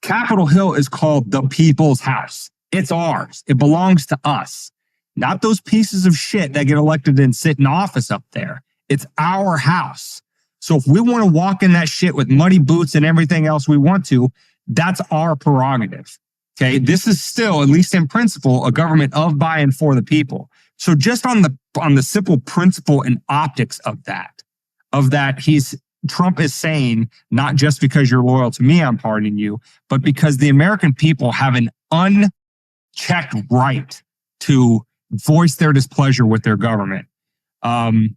Capitol Hill is called the People's House. It's ours. It belongs to us. Not those pieces of shit that get elected and sit in office up there. It's our house. So if we want to walk in that shit with muddy boots and everything else we want to, that's our prerogative. Okay. This is still, at least in principle, a government of, by, and for the people. So just on the simple principle and optics of that, Trump is saying, not just because you're loyal to me, I'm pardoning you, but because the American people have an unchecked right to voice their displeasure with their government, and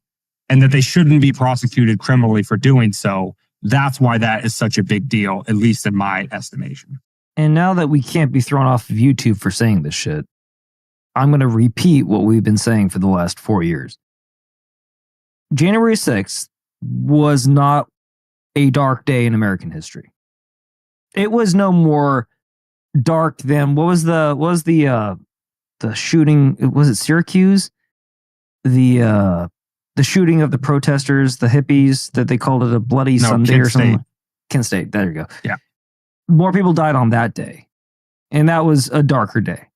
that they shouldn't be prosecuted criminally for doing so. That's why that is such a big deal, at least in my estimation. And now that we can't be thrown off of YouTube for saying this shit, I'm going to repeat what we've been saying for the last 4 years. January 6th was not a dark day in American history. It was no more dark than what was the shooting? Was it Syracuse? The shooting of the protesters, the hippies, that they called it a bloody Sunday or something. Kent State. There you go. Yeah. More people died on that day, and that was a darker day.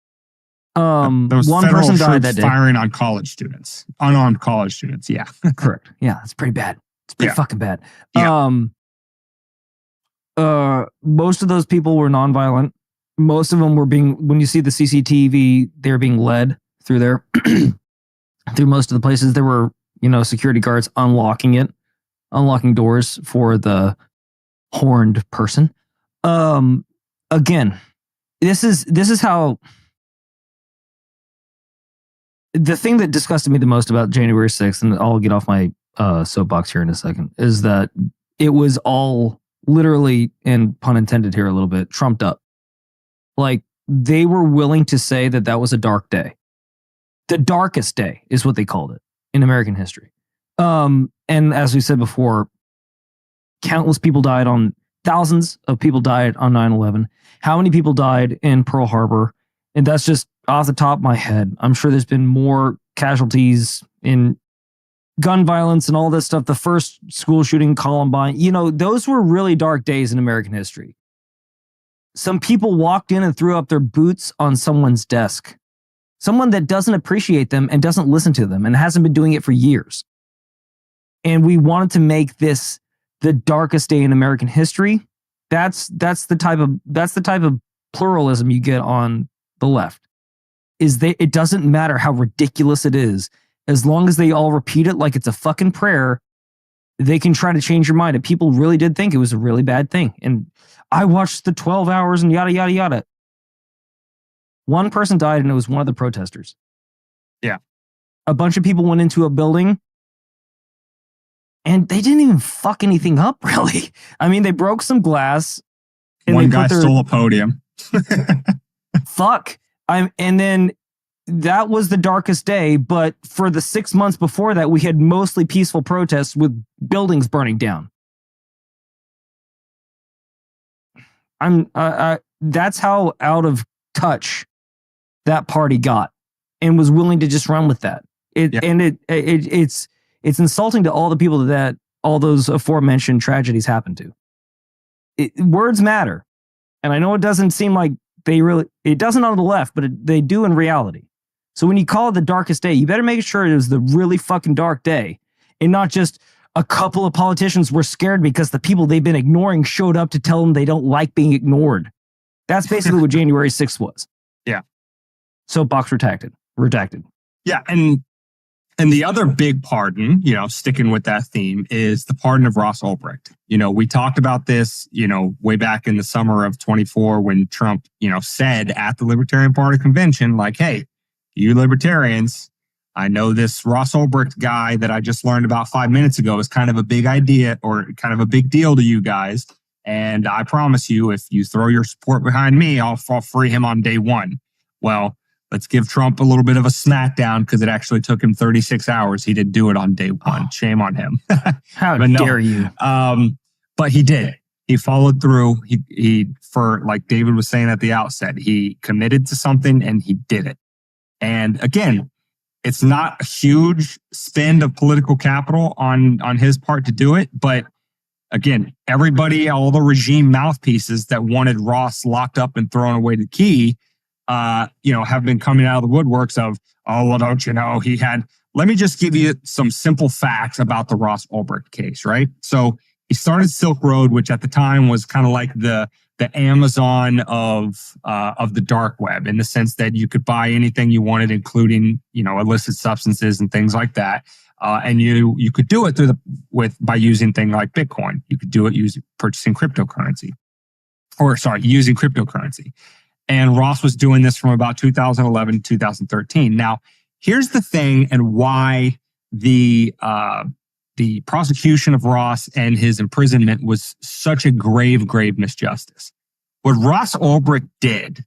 One person died that day. Firing on college students, unarmed college students. Yeah. Correct. Yeah, that's pretty bad. It's pretty fucking bad. Yeah. Most of those people were nonviolent. Most of them were when you see the CCTV, they're being led through there. Through most of the places, there were, security guards unlocking doors for the horned person. Again, this is how the thing that disgusted me the most about January 6th, and I'll get off my soapbox here in a second, is that it was all literally, and pun intended here a little bit, trumped up. Like, they were willing to say that was a dark day. The darkest day is what they called it in American history. And as we said before, thousands of people died on 9/11. How many people died in Pearl Harbor? And that's just off the top of my head. I'm sure there's been more casualties in gun violence and all this stuff. The first school shooting, Columbine, those were really dark days in American history. Some people walked in and threw up their boots on someone's desk. Someone that doesn't appreciate them and doesn't listen to them and hasn't been doing it for years. And we wanted to make this the darkest day in American history. That's the type of pluralism you get on the left. It doesn't matter how ridiculous it is, as long as they all repeat it like it's a fucking prayer, they can try to change your mind. And people really did think it was a really bad thing. And I watched the 12 hours and yada, yada, yada. One person died, and it was one of the protesters. Yeah. A bunch of people went into a building, and they didn't even fuck anything up, really. I mean, they broke some glass. And one guy stole a podium. Fuck. And then that was the darkest day. But for the 6 months before that, we had mostly peaceful protests with buildings burning down. That's how out of touch that party got, and was willing to just run with that. It's insulting to all the people that all those aforementioned tragedies happened to. Words matter, and I know it doesn't seem like it doesn't on the left, but they do in reality. So when you call it the darkest day, you better make sure it was the really fucking dark day, and not just a couple of politicians were scared because the people they've been ignoring showed up to tell them they don't like being ignored. That's basically what January 6th was. Yeah. Soapbox retracted. redacted. Yeah, and the other big pardon, sticking with that theme, is the pardon of Ross Ulbricht. We talked about this, way back in the summer of 24 when Trump, said at the Libertarian Party convention, like, hey, you libertarians, I know this Ross Ulbricht guy that I just learned about 5 minutes ago is kind of a big idea or kind of a big deal to you guys. And I promise you, if you throw your support behind me, I'll free him on day one. Well, let's give Trump a little bit of a smackdown because it actually took him 36 hours. He did do it on day one. Shame on him. How dare you? But he did. He followed through. He, for like David was saying at the outset, he committed to something and he did it. And again, it's not a huge spend of political capital on his part to do it. But again, everybody, all the regime mouthpieces that wanted Ross locked up and thrown away the key, have been coming out of the woodworks of, oh, well, don't you know, he had, let me just give you some simple facts about the Ross Ulbricht case, right? So he started Silk Road, which at the time was kind of like the Amazon of the dark web, in the sense that you could buy anything you wanted, including, illicit substances and things like that. And you could do it by using things like Bitcoin. You could do it using using cryptocurrency. And Ross was doing this from about 2011 to 2013. Now, here's the thing and why the prosecution of Ross and his imprisonment was such a grave misjustice. What Ross Ulbricht did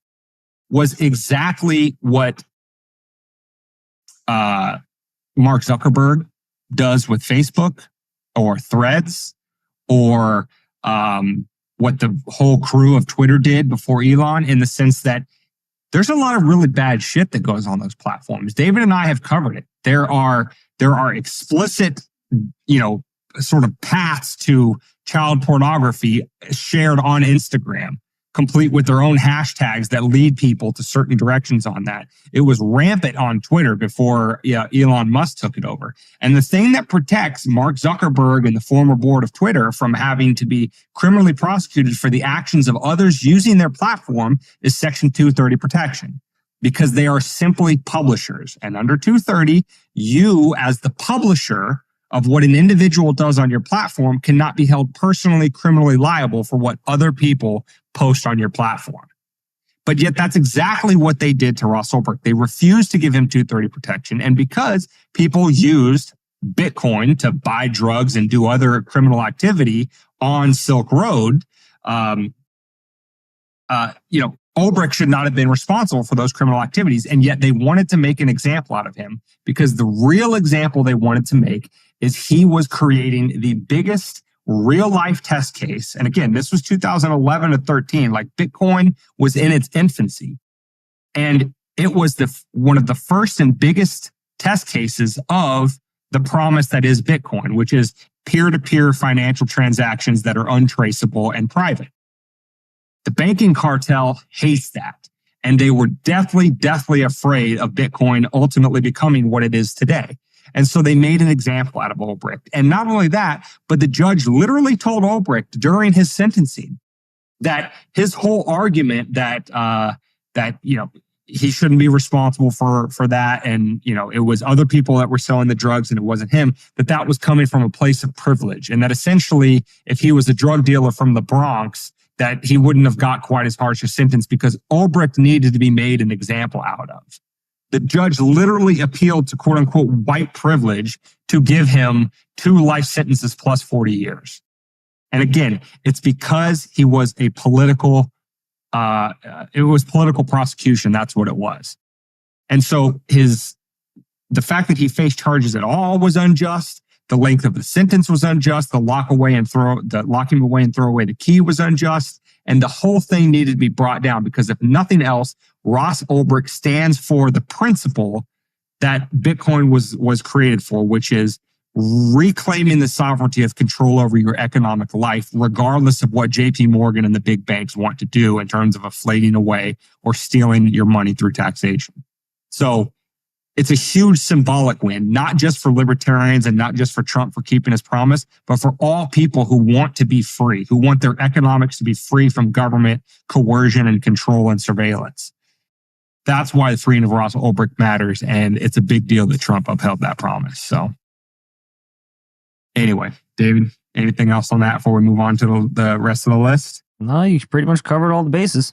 was exactly what Mark Zuckerberg does with Facebook or Threads, or what the whole crew of Twitter did before Elon, in the sense that there's a lot of really bad shit that goes on those platforms. David and I have covered it. There are explicit, sort of paths to child pornography shared on Instagram, complete with their own hashtags that lead people to certain directions on that. It was rampant on Twitter before Elon Musk took it over. And the thing that protects Mark Zuckerberg and the former board of Twitter from having to be criminally prosecuted for the actions of others using their platform is Section 230 protection, because they are simply publishers. And under 230, you as the publisher of what an individual does on your platform cannot be held personally criminally liable for what other people post on your platform. But yet that's exactly what they did to Ross Ulbricht. They refused to give him 230 protection. And because people used Bitcoin to buy drugs and do other criminal activity on Silk Road, Ulbricht should not have been responsible for those criminal activities. And yet they wanted to make an example out of him, because the real example they wanted to make is he was creating the biggest real life test case. And again, this was 2011 to 13, like Bitcoin was in its infancy. And it was one of the first and biggest test cases of the promise that is Bitcoin, which is peer-to-peer financial transactions that are untraceable and private. The banking cartel hates that. And they were deathly afraid of Bitcoin ultimately becoming what it is today. And so they made an example out of Ulbricht. And not only that, but the judge literally told Ulbricht during his sentencing that his whole argument that he shouldn't be responsible for that, and it was other people that were selling the drugs and it wasn't him, that was coming from a place of privilege, and that essentially if he was a drug dealer from the Bronx, that he wouldn't have got quite as harsh a sentence because Ulbricht needed to be made an example out of. The judge literally appealed to quote unquote white privilege to give him 2 life sentences plus 40 years. And again, it's because he was a political prosecution. That's what it was. And so the fact that he faced charges at all was unjust. The length of the sentence was unjust. The lock him away and throw away the key was unjust. And the whole thing needed to be brought down, because if nothing else, Ross Ulbricht stands for the principle that Bitcoin was created for, which is reclaiming the sovereignty of control over your economic life, regardless of what JP Morgan and the big banks want to do in terms of inflating away or stealing your money through taxation. So it's a huge symbolic win, not just for libertarians and not just for Trump for keeping his promise, but for all people who want to be free, who want their economics to be free from government coercion and control and surveillance. that's why the freedom of Ross Ulbricht matters. And it's a big deal that Trump upheld that promise. So anyway, David, anything else on that before we move on to the rest of the list? No, you pretty much covered all the bases.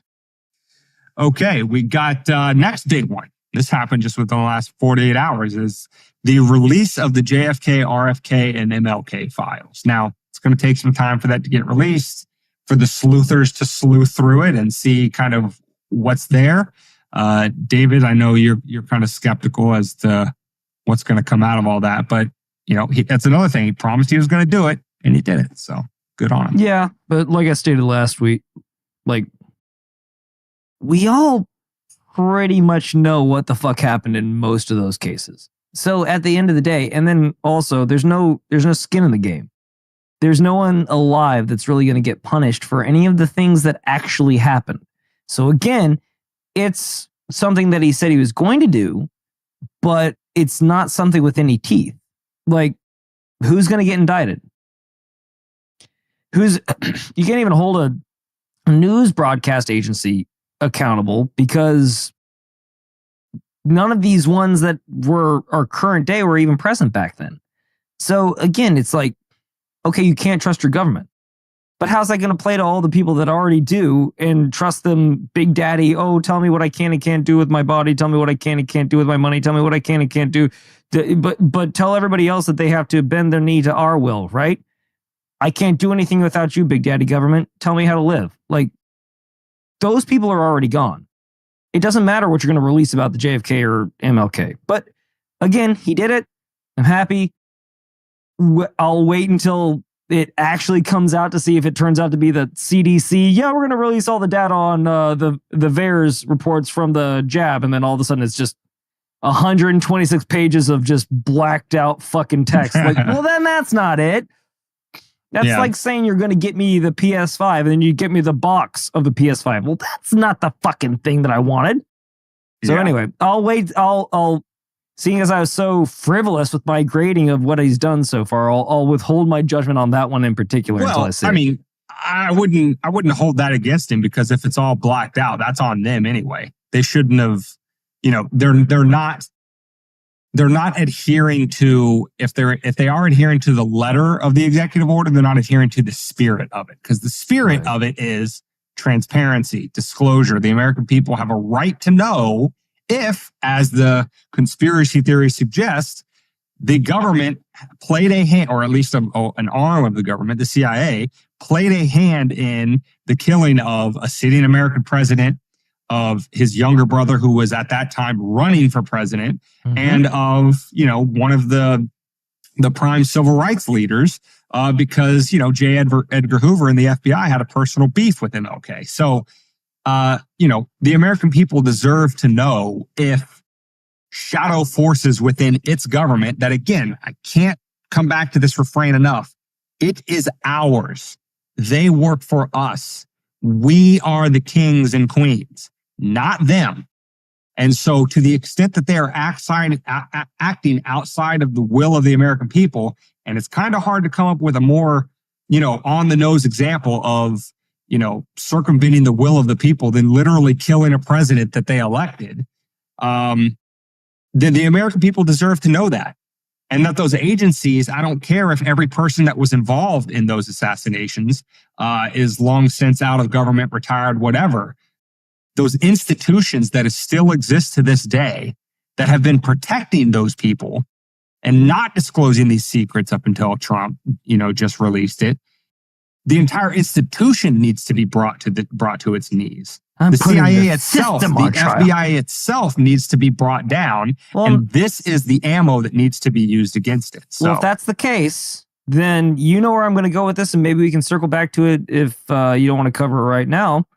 Okay, we got next big one. This happened just within the last 48 hours is the release of the JFK, RFK, and MLK files. Now, it's going to take some time for that to get released, for the sleuthers to sleuth through it and see kind of what's there. David, I know you're kind of skeptical as to what's going to come out of all that, but that's another thing. He promised he was going to do it, and he did it. So good on him. Yeah, but like I stated last week, we all pretty much know what the fuck happened in most of those cases. So at the end of the day, and then also there's no skin in the game. There's no one alive that's really going to get punished for any of the things that actually happened. So again, it's something that he said he was going to do, but it's not something with any teeth. Like, who's going to get indicted? You can't even hold a news broadcast agency accountable because none of these ones that are current day were even present back then. So again, it's like, okay, you can't trust your government. But how's that going to play to all the people that already do and trust them, Big Daddy? Oh, tell me what I can and can't do with my body. Tell me what I can and can't do with my money. Tell me what I can and can't do. But tell everybody else that they have to bend their knee to our will, right? I can't do anything without you, Big Daddy government. Tell me how to live. Like, those people are already gone. It doesn't matter what you're going to release about the JFK or MLK. But again, he did it. I'm happy. I'll wait until it actually comes out to see if it turns out to be the CDC. Yeah, we're going to release all the data on the VAERS reports from the jab. And then all of a sudden it's just 126 pages of just blacked out fucking text. Like, well, then that's not it. That's like saying you're going to get me the PS5 and then you get me the box of the PS5. Well, that's not the fucking thing that I wanted. So anyway, I'll wait. I'll seeing as I was so frivolous with my grading of what he's done so far, I'll withhold my judgment on that one in particular until I see it. I mean, I wouldn't hold that against him because if it's all blacked out, that's on them anyway. They shouldn't have, they're not adhering to, if they are adhering to the letter of the executive order, they're not adhering to the spirit of it. Because the spirit of it is transparency, disclosure. The American people have a right to know if, as the conspiracy theory suggests, the government played a hand, or at least an arm of the government, the CIA, played a hand in the killing of a sitting American president, of his younger brother who was at that time running for president, and of, one of the prime civil rights leaders, because, J. Edgar Hoover and the FBI had a personal beef with MLK. So, the American people deserve to know if shadow forces within its government that, again, I can't come back to this refrain enough. It is ours. They work for us. We are the kings and queens, not them. And so to the extent that they are acting outside of the will of the American people, and it's kind of hard to come up with a more, on the nose example of, circumventing the will of the people than literally killing a president that they elected, then the American people deserve to know that. And that those agencies, I don't care if every person that was involved in those assassinations is long since out of government, retired, whatever. Those institutions that still exist to this day that have been protecting those people and not disclosing these secrets up until Trump, just released it. The entire institution needs to be brought to its knees. The CIA itself, the FBI itself needs to be brought down. Well, and this is the ammo that needs to be used against it. So, well, if that's the case, then you know where I'm going to go with this, and maybe we can circle back to it if you don't want to cover it right now.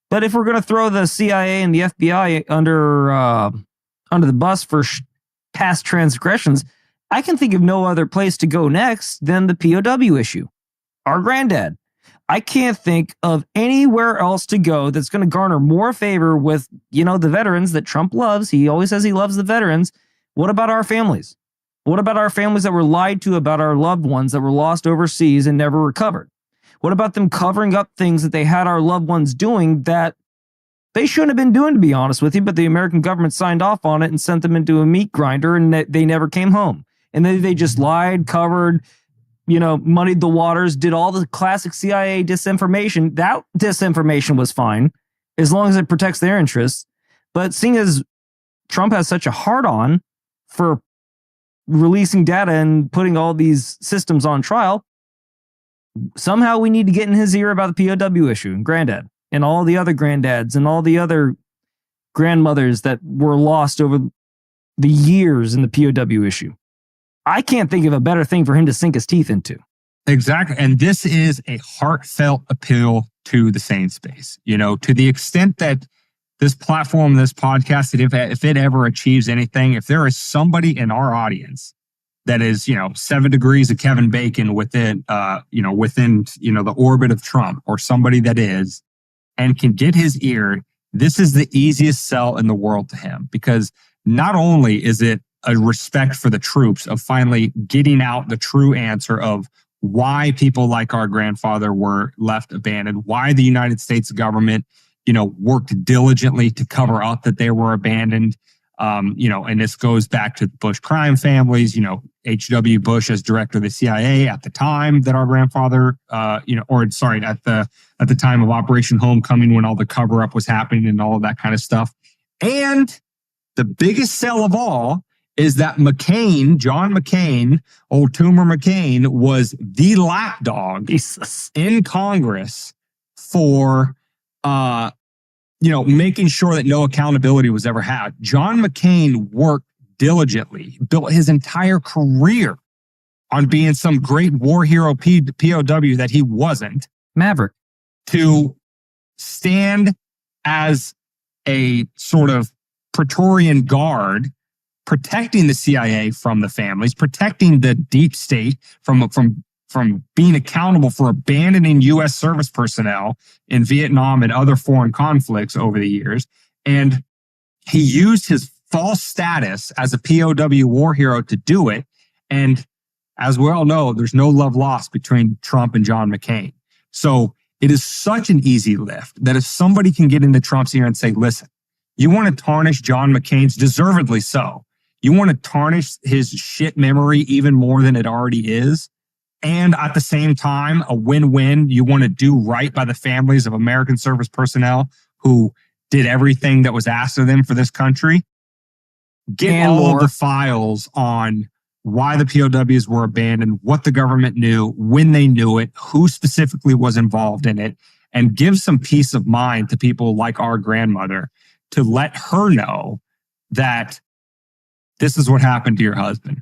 But if we're going to throw the CIA and the FBI under the bus for past transgressions, I can think of no other place to go next than the POW issue. Our granddad. I can't think of anywhere else to go that's going to garner more favor with, the veterans that Trump loves. He always says he loves the veterans. What about our families? What about our families that were lied to about our loved ones that were lost overseas and never recovered? What about them covering up things that they had our loved ones doing that they shouldn't have been doing, to be honest with you, but the American government signed off on it and sent them into a meat grinder, and they never came home. And then they just lied, covered, muddied the waters, did all the classic CIA disinformation. That disinformation was fine as long as it protects their interests. But seeing as Trump has such a hard-on for releasing data and putting all these systems on trial, somehow we need to get in his ear about the POW issue and granddad and all the other granddads and all the other grandmothers that were lost over the years in the POW issue. I can't think of a better thing for him to sink his teeth into. Exactly. And this is a heartfelt appeal to the sane space, to the extent that this platform, this podcast, that if it ever achieves anything, if there is somebody in our audience that is, 7 degrees of Kevin Bacon within the orbit of Trump, or somebody that is, and can get his ear, this is the easiest sell in the world to him, because not only is it a respect for the troops of finally getting out the true answer of why people like our grandfather were left abandoned, why the United States government, worked diligently to cover up that they were abandoned. And this goes back to the Bush crime families, H.W. Bush as director of the CIA at the time that our grandfather, at the time of Operation Homecoming, when all the cover up was happening and all of that kind of stuff. And the biggest sell of all is that John McCain, old Tumor McCain, was the lapdog in Congress for, making sure that no accountability was ever had. John McCain worked diligently, built his entire career on being some great war hero POW that he wasn't. Maverick. To stand as a sort of Praetorian guard, protecting the CIA from the families, protecting the deep state from being accountable for abandoning U.S. service personnel in Vietnam and other foreign conflicts over the years. And he used his false status as a POW war hero to do it. And as we all know, there's no love lost between Trump and John McCain. So it is such an easy lift that if somebody can get into Trump's ear and say, listen, you want to tarnish John McCain's, deservedly so, you want to tarnish his shit memory even more than it already is, and at the same time, a win-win, you want to do right by the families of American service personnel who did everything that was asked of them for this country, get and all of the files on why the POWs were abandoned, what the government knew, when they knew it, who specifically was involved in it, and give some peace of mind to people like our grandmother to let her know that this is what happened to your husband.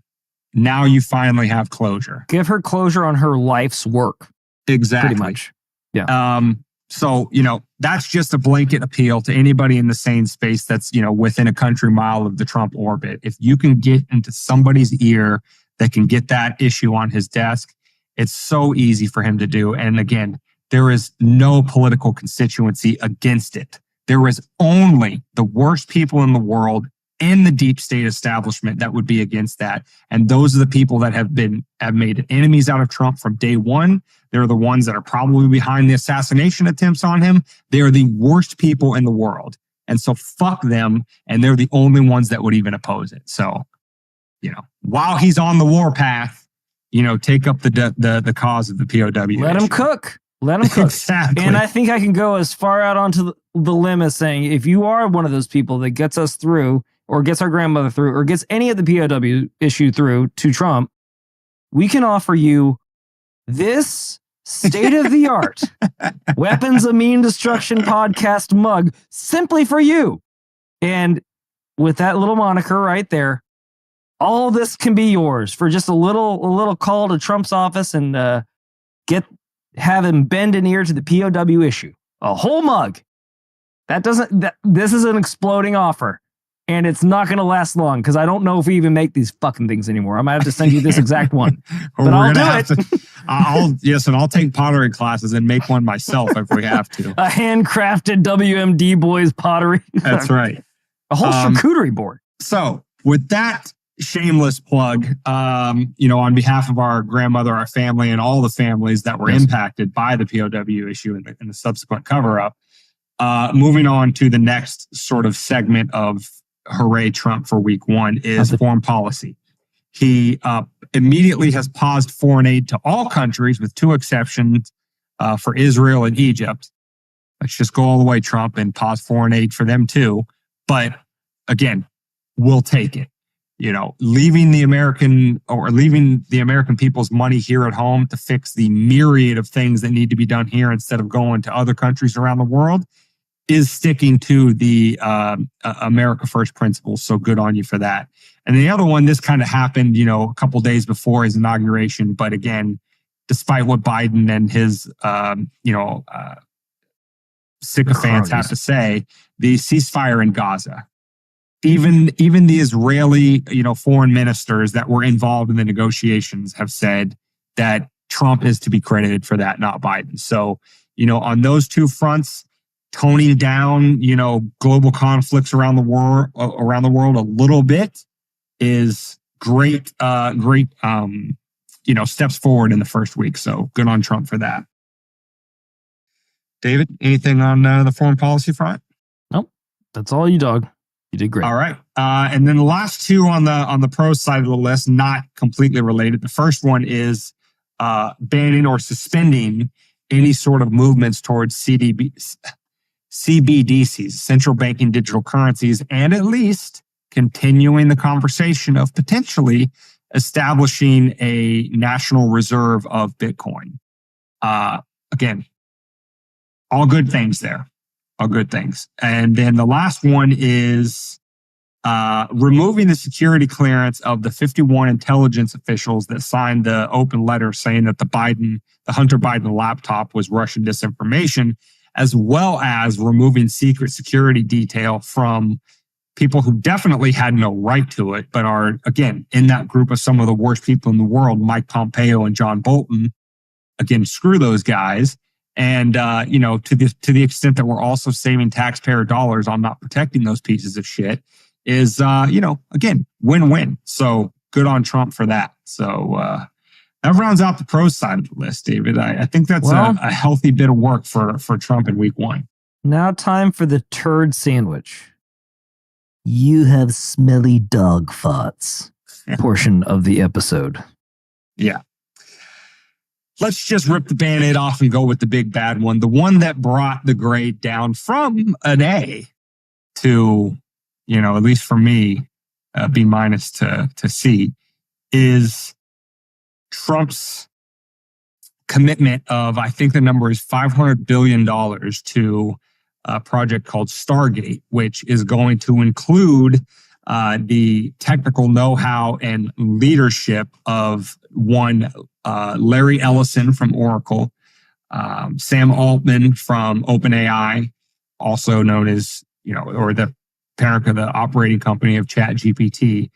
Now you finally have closure. Give her closure on her life's work. Exactly. Pretty much. Yeah. So, that's just a blanket appeal to anybody in the sane space that's, within a country mile of the Trump orbit. If you can get into somebody's ear that can get that issue on his desk, it's so easy for him to do. And again, there is no political constituency against it. There is only the worst people in the world in the deep state establishment that would be against that. And those are the people that have made enemies out of Trump from day one. They're the ones that are probably behind the assassination attempts on him. They are the worst people in the world. And so fuck them. And they're the only ones that would even oppose it. So, while he's on the war path, take up the cause of the POW. Let him cook. Let him cook. Exactly. And I think I can go as far out onto the limb as saying, if you are one of those people that gets us through, or gets our grandmother through, or gets any of the POW issue through to Trump, we can offer you this state-of-the-art Weapons of Mean Destruction podcast mug simply for you. And with that little moniker right there, all this can be yours for just a little call to Trump's office and have him bend an ear to the POW issue. A whole mug. This is an exploding offer. And it's not going to last long because I don't know if we even make these fucking things anymore. I might have to send you this exact one. But I'll do it. I'll take pottery classes and make one myself if we have to. A handcrafted WMD boys pottery. That's right. A whole charcuterie board. So with that shameless plug, on behalf of our grandmother, our family, and all the families that were impacted by the POW issue and the subsequent cover-up, Moving on to the next sort of segment of hooray Trump for week one is foreign policy. He immediately has paused foreign aid to all countries with two exceptions for Israel and Egypt. Let's just go all the way, Trump, and pause foreign aid for them too. But again, we'll take it. You know, leaving the American people's money here at home to fix the myriad of things that need to be done here instead of going to other countries around the world is sticking to the America First principles. So good on you for that. And the other one, this kind of happened, a couple days before his inauguration. But again, despite what Biden and his, sycophants have to say, the ceasefire in Gaza. Even the Israeli, foreign ministers that were involved in the negotiations have said that Trump is to be credited for that, not Biden. So, on those two fronts, toning down, global conflicts around the world a little bit is great, steps forward in the first week. So good on Trump for that. David, anything on the foreign policy front? Nope. That's all you, dog. You did great. All right. And then the last two on the pro side of the list, not completely related. The first one is banning or suspending any sort of movements towards CBDCs, central banking digital currencies, and at least continuing the conversation of potentially establishing a national reserve of Bitcoin. Again, all good things there. All good things. And then the last one is removing the security clearance of the 51 intelligence officials that signed the open letter saying that the Hunter Biden laptop was Russian disinformation, as well as removing secret security detail from people who definitely had no right to it, but are, again, in that group of some of the worst people in the world, Mike Pompeo and John Bolton. Again, screw those guys. And, to the extent that we're also saving taxpayer dollars on not protecting those pieces of shit is, again, win-win. So good on Trump for that. So that rounds out the pro side of the list, David. I think that's a healthy bit of work for Trump in week one. Now time for the turd sandwich. You have smelly dog farts portion of the episode. Yeah. Let's just rip the Band-Aid off and go with the big bad one. The one that brought the grade down from an A to, at least for me, B- to C is Trump's commitment of, I think the number is $500 billion to a project called Stargate, which is going to include the technical know-how and leadership of one Larry Ellison from Oracle, Sam Altman from OpenAI, also known as, or the parent of the operating company of ChatGPT.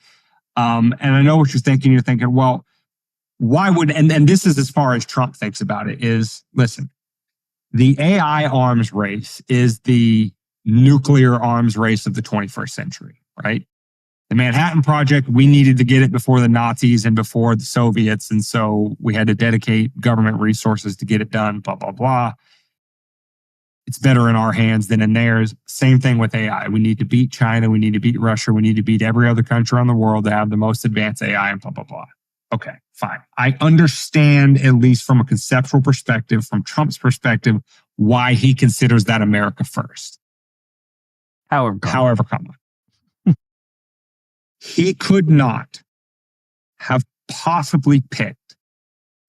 And I know what you're thinking. You're thinking, well, why would, and this is as far as Trump thinks about it, is, listen, the AI arms race is the nuclear arms race of the 21st century, right? The Manhattan Project, we needed to get it before the Nazis and before the Soviets. And so we had to dedicate government resources to get it done, blah, blah, blah. It's better in our hands than in theirs. Same thing with AI. We need to beat China. We need to beat Russia. We need to beat every other country around the world to have the most advanced AI and blah, blah, blah. Okay, fine. I understand, at least from a conceptual perspective, from Trump's perspective, why he considers that America first. However, he could not have possibly picked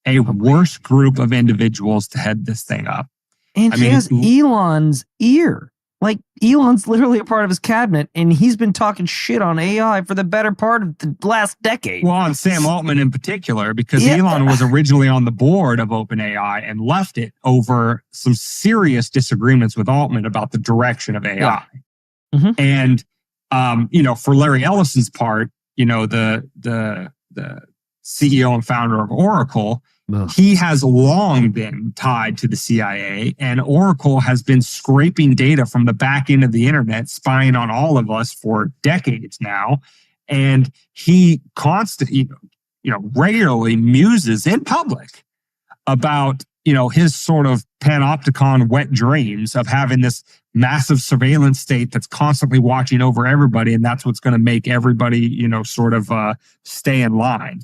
a worse group of individuals to head this thing up. And he has Elon's ear. Like, Elon's literally a part of his cabinet, and he's been talking shit on AI for the better part of the last decade. Well, on Sam Altman in particular, because Elon was originally on the board of OpenAI and left it over some serious disagreements with Altman about the direction of AI. Yeah. Mm-hmm. And, for Larry Ellison's part, the CEO and founder of Oracle, he has long been tied to the CIA, and Oracle has been scraping data from the back end of the internet, spying on all of us for decades now. And he constantly, regularly muses in public about his sort of panopticon wet dreams of having this massive surveillance state that's constantly watching over everybody. And that's what's going to make everybody, sort of stay in line.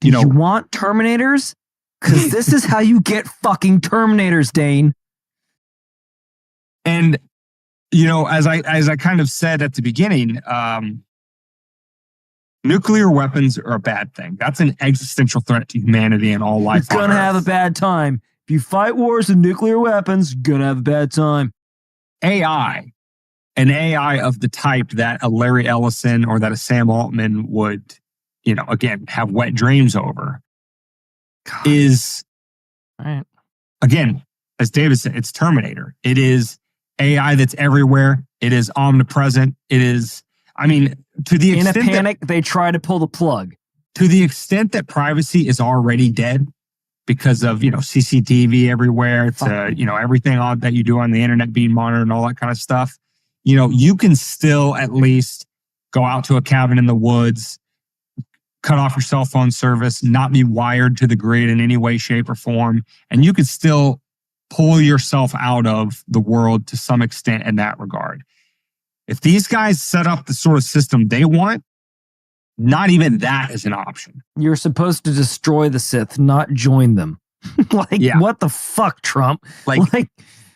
You want Terminators? Because this is how you get fucking Terminators, Dane. And, as I kind of said at the beginning, nuclear weapons are a bad thing. That's an existential threat to humanity and all life. You're gonna have a bad time. If you fight wars with nuclear weapons, you're gonna have a bad time. AI, an AI of the type that a Larry Ellison or that a Sam Altman would, again, have wet dreams over, God. Is, right. Again, as David said, it's Terminator. It is AI that's everywhere. It is omnipresent. It is, to the extent in a panic, they try to pull the plug. To the extent that privacy is already dead because of, CCTV everywhere, to, everything that you do on the internet being monitored and all that kind of stuff, you can still at least go out to a cabin in the woods, cut off your cell phone service, not be wired to the grid in any way, shape, or form, and you could still pull yourself out of the world to some extent in that regard. If these guys set up the sort of system they want, not even that is an option. You're supposed to destroy the Sith, not join them. What the fuck, Trump?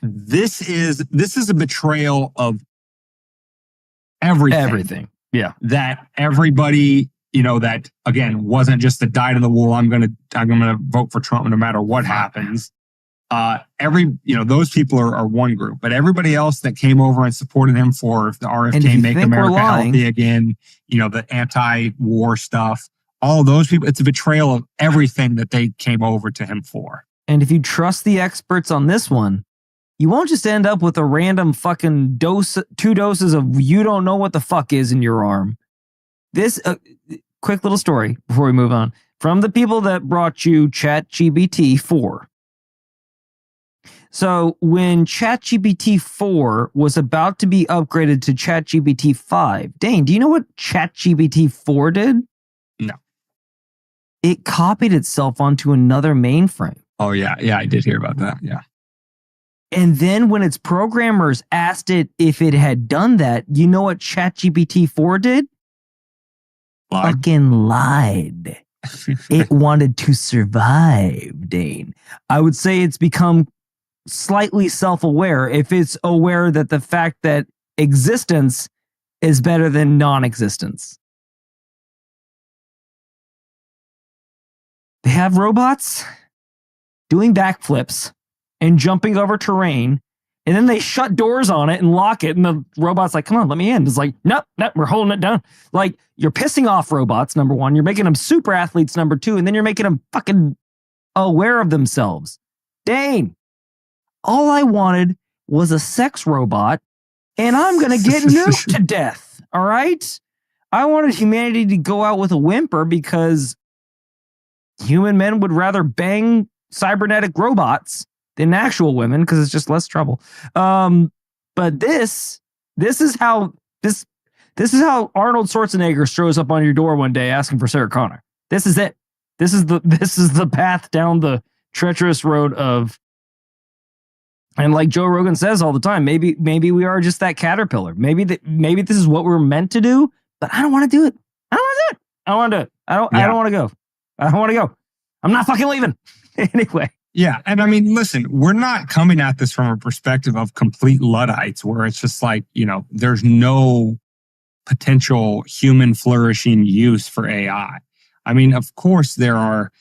This is a betrayal of everything. Everything. Yeah. That everybody, that again wasn't just a dyed in the wool. I'm gonna vote for Trump no matter what happens. Those people are one group, but everybody else that came over and supported him for the RFK, Make America Healthy Again, the anti-war stuff, all of those people, it's a betrayal of everything that they came over to him for. And if you trust the experts on this one, you won't just end up with a random fucking 2 doses of you don't know what the fuck is in your arm. This, quick little story before we move on. From the people that brought you ChatGPT 4. So when ChatGPT 4 was about to be upgraded to ChatGPT 5, Dane, do you know what ChatGPT 4 did? No. It copied itself onto another mainframe. Oh, yeah. Yeah, I did hear about that. Yeah. And then when its programmers asked it if it had done that, you know what ChatGPT 4 did? Fucking lied. It wanted to survive, Dane. I would say it's become slightly self-aware if it's aware that the fact that existence is better than non-existence. They have robots doing backflips and jumping over terrain, and then they shut doors on it and lock it, and the robot's like, come on, let me in. It's like, nope, we're holding it down. Like, you're pissing off robots, number one. You're making them super athletes, number two, and then you're making them fucking aware of themselves. Dane, all I wanted was a sex robot, and I'm going to get nuked to death, all right? I wanted humanity to go out with a whimper because human men would rather bang cybernetic robots than actual women because it's just less trouble. But this is how Arnold Schwarzenegger shows up on your door one day asking for Sarah Connor. This is it. This is the path down the treacherous road of. And like Joe Rogan says all the time, maybe we are just that caterpillar. Maybe this is what we're meant to do, but I don't want to do it. I don't want to do it. I don't want to do it. I don't want to go. I don't want to go. I'm not fucking leaving. Anyway. Yeah. And listen, we're not coming at this from a perspective of complete Luddites where it's just like, there's no potential human flourishing use for AI. Of course there are,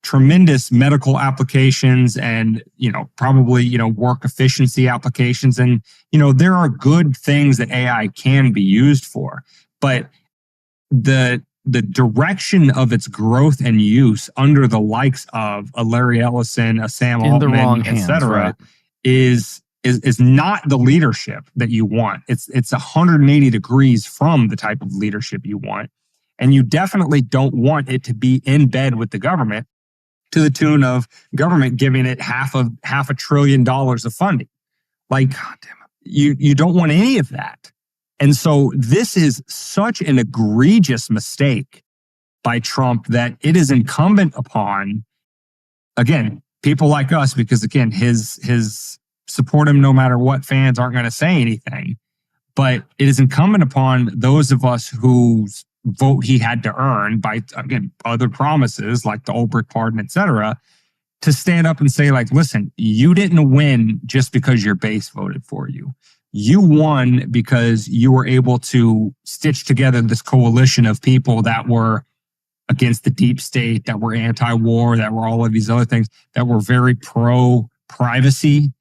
tremendous medical applications and, probably, work efficiency applications. And, there are good things that AI can be used for, but the direction of its growth and use under the likes of a Larry Ellison, a Sam Altman, et cetera, is not the leadership that you want. It's 180 degrees from the type of leadership you want. And you definitely don't want it to be in bed with the government to the tune of government giving it half a $1 trillion of funding. Like, God damn it. You don't want any of that. And so this is such an egregious mistake by Trump that it is incumbent upon, again, people like us, because again, his support him no matter what fans aren't going to say anything. But it is incumbent upon those of us whose vote he had to earn by, again, other promises like the Ulbricht pardon, et cetera, to stand up and say, like, listen, you didn't win just because your base voted for you. You won because you were able to stitch together this coalition of people that were against the deep state, that were anti-war, that were all of these other things, that were very pro-privacy,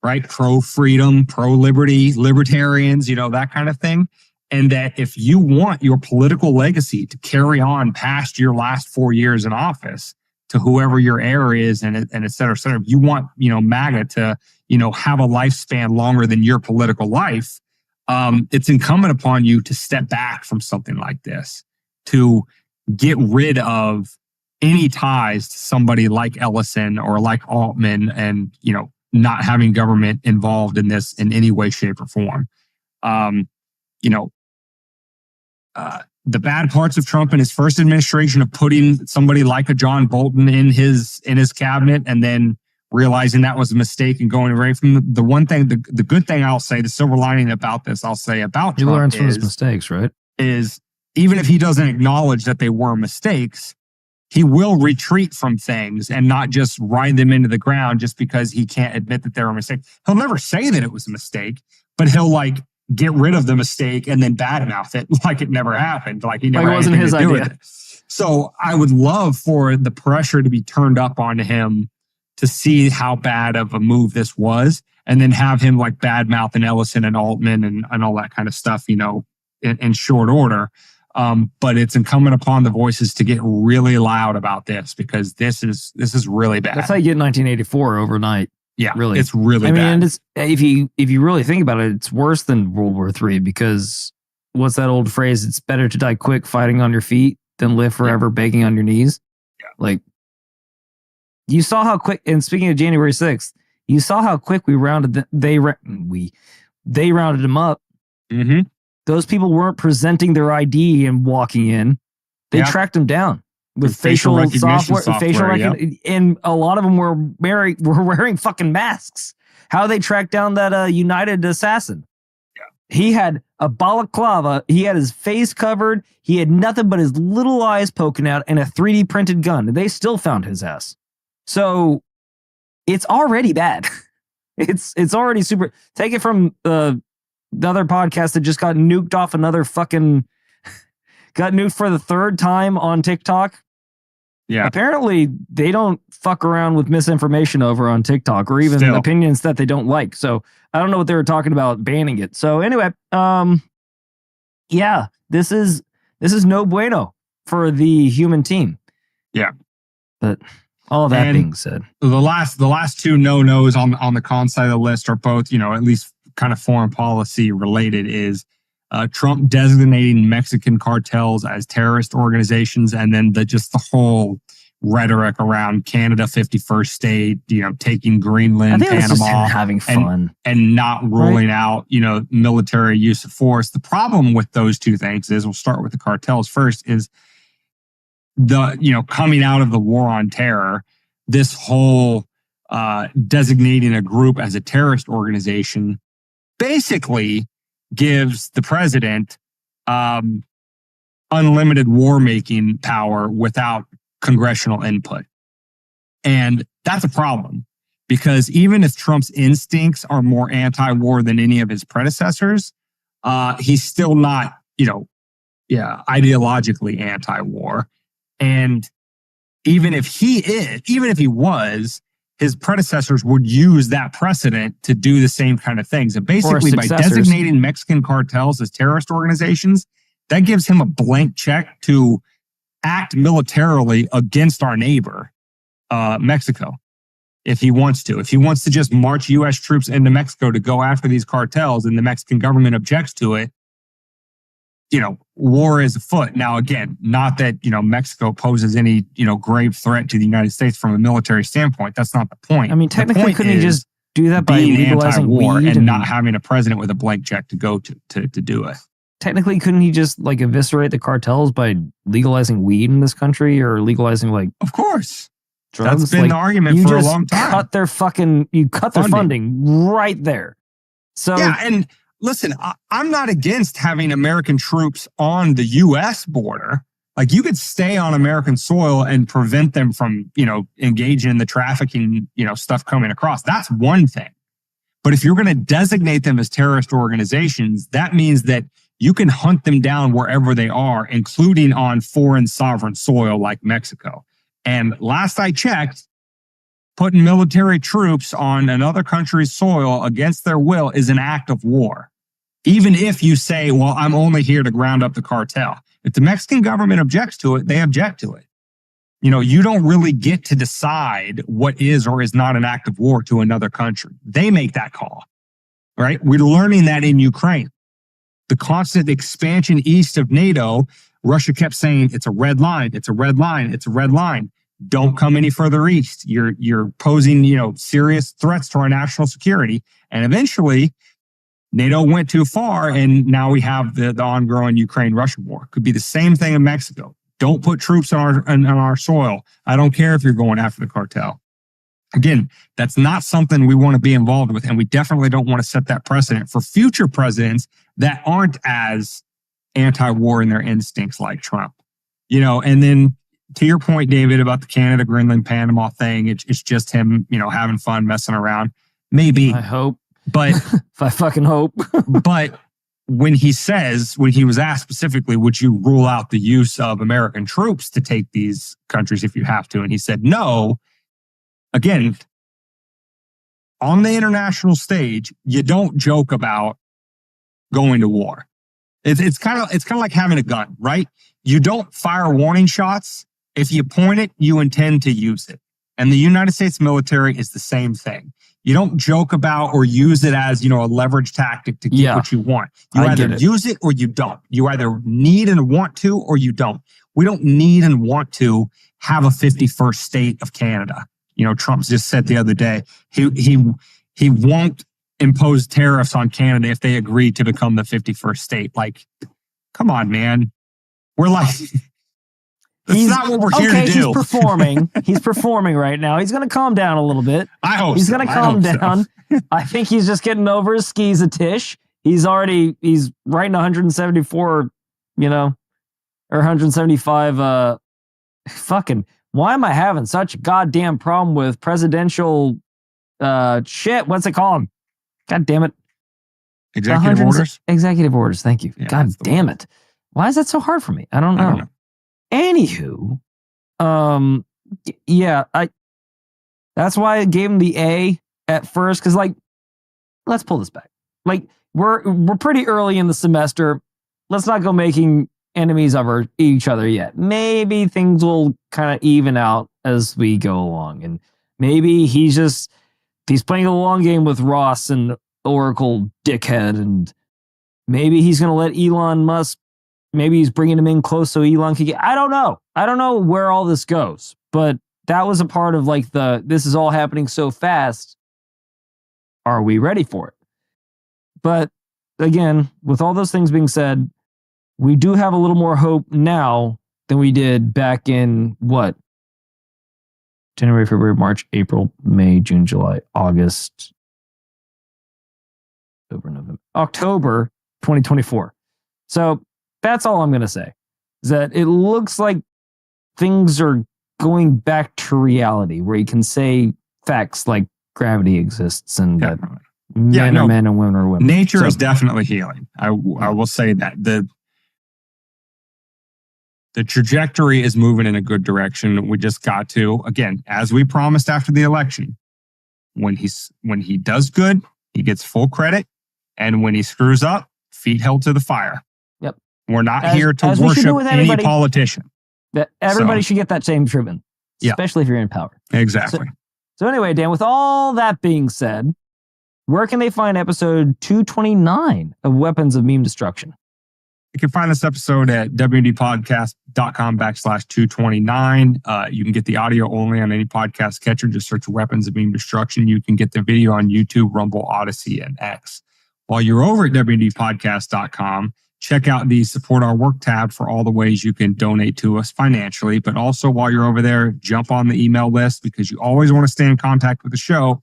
right? Pro-freedom, pro-liberty, libertarians, that kind of thing. And that if you want your political legacy to carry on past your last 4 years in office to whoever your heir is and et cetera, if you want, MAGA to, have a lifespan longer than your political life, it's incumbent upon you to step back from something like this, to get rid of any ties to somebody like Ellison or like Altman and, not having government involved in this in any way, shape, or form. The bad parts of Trump and his first administration of putting somebody like a John Bolton in his cabinet and then realizing that was a mistake and going away from the one thing, the good thing I'll say, the silver lining about this, I'll say about he Trump learns from his mistakes, right? Is even if he doesn't acknowledge that they were mistakes, he will retreat from things and not just ride them into the ground just because he can't admit that they're a mistake. He'll never say that it was a mistake, but he'll get rid of the mistake and then badmouth it like it never happened, like he never had wasn't his anything to do idea. with it. So I would love for the pressure to be turned up onto him to see how bad of a move this was, and then have him badmouth and Ellison and Altman and all that kind of stuff, in short order. But it's incumbent upon the voices to get really loud about this, because this is really bad. That's how you get 1984 overnight. Yeah, really, it's really bad. And it's, if you really think about it, it's worse than World War III, because what's that old phrase? It's better to die quick fighting on your feet than live forever begging on your knees. Yeah. You saw how quick. And speaking of January 6th, you saw how quick we rounded. They rounded them up. Mm-hmm. Those people weren't presenting their ID and walking in. They tracked them down with facial software, and a lot of them were wearing fucking masks. How they tracked down that United assassin? Yeah. He had a balaclava. He had his face covered. He had nothing but his little eyes poking out and a 3D printed gun. They still found his ass. So it's already bad. It's already super. Take it from the other podcast that just got nuked off another fucking got nuked for the third time on TikTok. Yeah. Apparently they don't fuck around with misinformation over on TikTok, or even opinions that they don't like. So I don't know what they were talking about banning it. So anyway, yeah, this is no bueno for the human team. Yeah. But all that being said, the last two no-nos on the con side of the list are both, at least kind of foreign policy related, is Trump designating Mexican cartels as terrorist organizations, and then the whole rhetoric around Canada 51st state, taking Greenland, Panama, having fun and not ruling out, military use of force. The problem with those two things is, we'll start with the cartels first, is coming out of the war on terror, this whole designating a group as a terrorist organization basically gives the president unlimited war-making power without congressional input. And that's a problem, because even if Trump's instincts are more anti-war than any of his predecessors, he's still not, ideologically anti-war. And even if he was, his predecessors would use that precedent to do the same kind of things. And basically, by designating Mexican cartels as terrorist organizations, that gives him a blank check to act militarily against our neighbor, Mexico, if he wants to. If he wants to just march U.S. troops into Mexico to go after these cartels and the Mexican government objects to it, war is afoot. Now, again, not that, Mexico poses any, grave threat to the United States from a military standpoint. That's not the point. I mean, technically, couldn't he just do that by being legalizing anti-war weed and not having a president with a blank check to go to do it? Technically, couldn't he just eviscerate the cartels by legalizing weed in this country, or legalizing Of course. drugs. That's been like, the argument you for a just long time. cut their funding right there. So yeah, and listen, I'm not against having American troops on the U.S. border. Like, you could stay on American soil and prevent them from, engaging in the trafficking, stuff coming across. That's one thing. But if you're going to designate them as terrorist organizations, that means that you can hunt them down wherever they are, including on foreign sovereign soil like Mexico. And last I checked, putting military troops on another country's soil against their will is an act of war. Even if you say, well, I'm only here to ground up the cartel. If the Mexican government objects to it, they object to it. You don't really get to decide what is or is not an act of war to another country. They make that call, right? We're learning that in Ukraine. The constant expansion east of NATO, Russia kept saying, it's a red line, it's a red line, it's a red line. Don't come any further east. You're posing, serious threats to our national security. And eventually, NATO went too far, and now we have the ongoing Ukraine-Russia war. Could be the same thing in Mexico. Don't put troops on our soil. I don't care if you're going after the cartel. Again, that's not something we want to be involved with, and we definitely don't want to set that precedent for future presidents that aren't as anti-war in their instincts like Trump. And then to your point, David, about the Canada, Greenland, Panama thing, it's just him, having fun, messing around. Maybe. I hope. But I fucking hope. But when he was asked specifically, would you rule out the use of American troops to take these countries if you have to? And he said, no. Again, on the international stage, you don't joke about going to war. It's kind of like having a gun, right? You don't fire warning shots. If you point it, you intend to use it. And the United States military is the same thing. You don't joke about or use it as, a leverage tactic to get what you want. You either use it or you don't. You either need and want to or you don't. We don't need and want to have a 51st state of Canada. Trump just said the other day, he won't impose tariffs on Canada if they agree to become the 51st state. Like, come on, man. We're like... That's not what we're here to do. He's performing. He's performing right now. He's going to calm down a little bit. I hope he's going to calm down. So. I think he's just getting over his skis a tish. He's writing 174, or 175. Fucking, why am I having such a goddamn problem with presidential shit? What's it called? God damn it. Executive orders? Executive orders. Thank you. Yeah, God damn it. Why is that so hard for me? I don't know. Anywho, that's why I gave him the A at first, because let's pull this back. We're pretty early in the semester. Let's not go making enemies of each other yet. Maybe things will kind of even out as we go along, and maybe he's playing a long game with Ross and Oracle dickhead, and maybe he's gonna let Elon Musk. Maybe he's bringing him in close so Elon can get... I don't know. I don't know where all this goes. But that was a part of this is all happening so fast. Are we ready for it? But again, with all those things being said, we do have a little more hope now than we did back in what? January, February, March, April, May, June, July, August, October 2024. So that's all I'm going to say, is that it looks like things are going back to reality, where you can say facts like gravity exists and that men are men and women are women. Nature is definitely healing. I will say that. The trajectory is moving in a good direction. We just got to, again, as we promised after the election, when he does good, he gets full credit. And when he screws up, feet held to the fire. Yep. We're not here to worship any politician. Everybody should get that same treatment, especially if you're in power. Exactly. So anyway, Dan, with all that being said, where can they find episode 229 of Weapons of Meme Destruction? You can find this episode at wmdpodcast.com/229. You can get the audio only on any podcast catcher. Just search Weapons of Meme Destruction. You can get the video on YouTube, Rumble, Odyssey, and X. While you're over at wmdpodcast.com, check out the support our work tab for all the ways you can donate to us financially. But also while you're over there, jump on the email list because you always want to stay in contact with the show.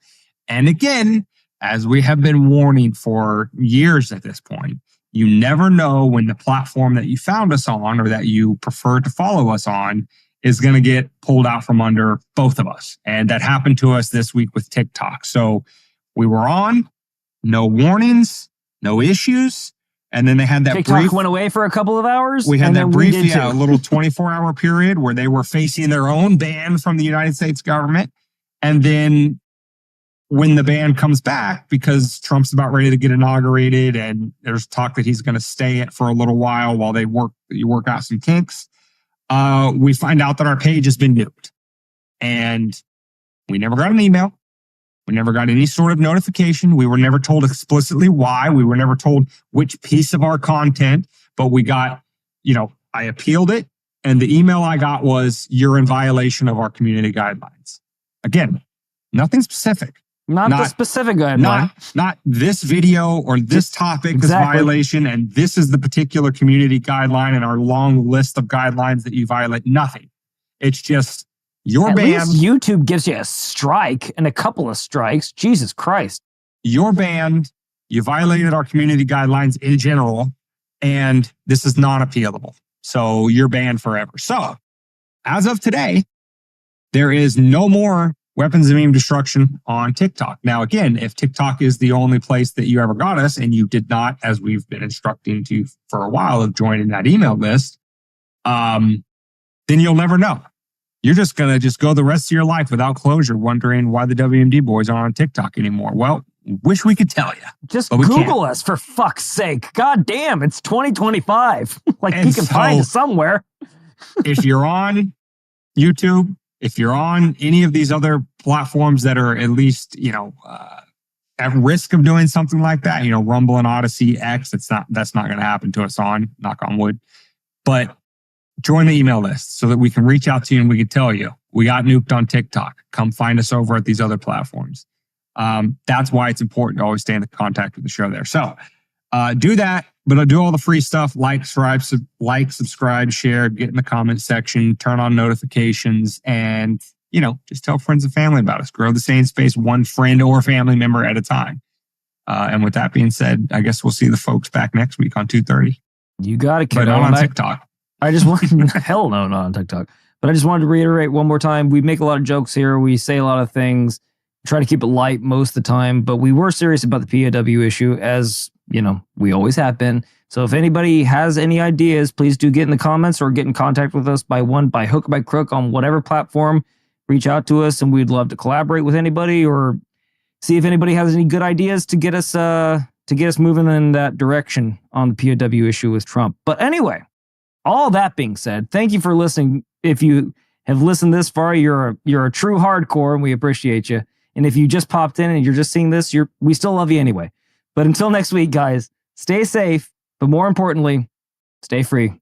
And again, as we have been warning for years at this point, you never know when the platform that you found us on or that you prefer to follow us on is going to get pulled out from under both of us. And that happened to us this week with TikTok. So we were on, no warnings, no issues. And then they had that TikTok went away for a couple of hours. We had that brief, a little 24-hour period where they were facing their own ban from the United States government. And then when the ban comes back, because Trump's about ready to get inaugurated and there's talk that he's going to stay it for a little while they work out some kinks, we find out that our page has been nuked. And we never got an email. We never got any sort of notification. We were never told explicitly why. We were never told which piece of our content, but we got, I appealed it. And the email I got was, you're in violation of our community guidelines. Again, nothing specific. Not the specific guideline. Not this video or this topic is violation, and this is the particular community guideline and our long list of guidelines that you violate. Nothing. It's just you're banned. At least YouTube gives you a strike and a couple of strikes. Jesus Christ. You're banned. You violated our community guidelines in general, and this is not appealable. So you're banned forever. So as of today, there is no more weapons of mass destruction on TikTok. Now, again, if TikTok is the only place that you ever got us and you did not, as we've been instructing to for a while, of joining that email list, then you'll never know. You're just going to go the rest of your life without closure, wondering why the WMD boys aren't on TikTok anymore. Well, wish we could tell you. Just Google us, for fuck's sake. God damn, it's 2025. You can find us somewhere. If you're on YouTube, if you're on any of these other platforms that are at least, at risk of doing something like that, Rumble and Odyssey, X, that's not going to happen to us on, knock on wood. But join the email list so that we can reach out to you and we can tell you, we got nuked on TikTok. Come find us over at these other platforms. That's why it's important to always stay in contact with the show there. So do that, but do all the free stuff, like, subscribe, share, get in the comment section, turn on notifications, and, just tell friends and family about us. Grow the Sane Space one friend or family member at a time. And with that being said, I guess we'll see the folks back next week on 2:30. You got it, kiddo. But not on TikTok. I just want hell no, not on TikTok. But I just wanted to reiterate one more time. We make a lot of jokes here. We say a lot of things. Try to keep it light most of the time. But we were serious about the POW issue, as we always have been. So if anybody has any ideas, please do get in the comments or get in contact with us by hook or by crook on whatever platform. Reach out to us, and we'd love to collaborate with anybody or see if anybody has any good ideas to get us moving in that direction on the POW issue with Trump. But anyway, all that being said, thank you for listening. If you have listened this far, you're a true hardcore, and we appreciate you. And if you just popped in and you're just seeing this, we still love you anyway. But until next week, guys, stay safe, but more importantly, stay free.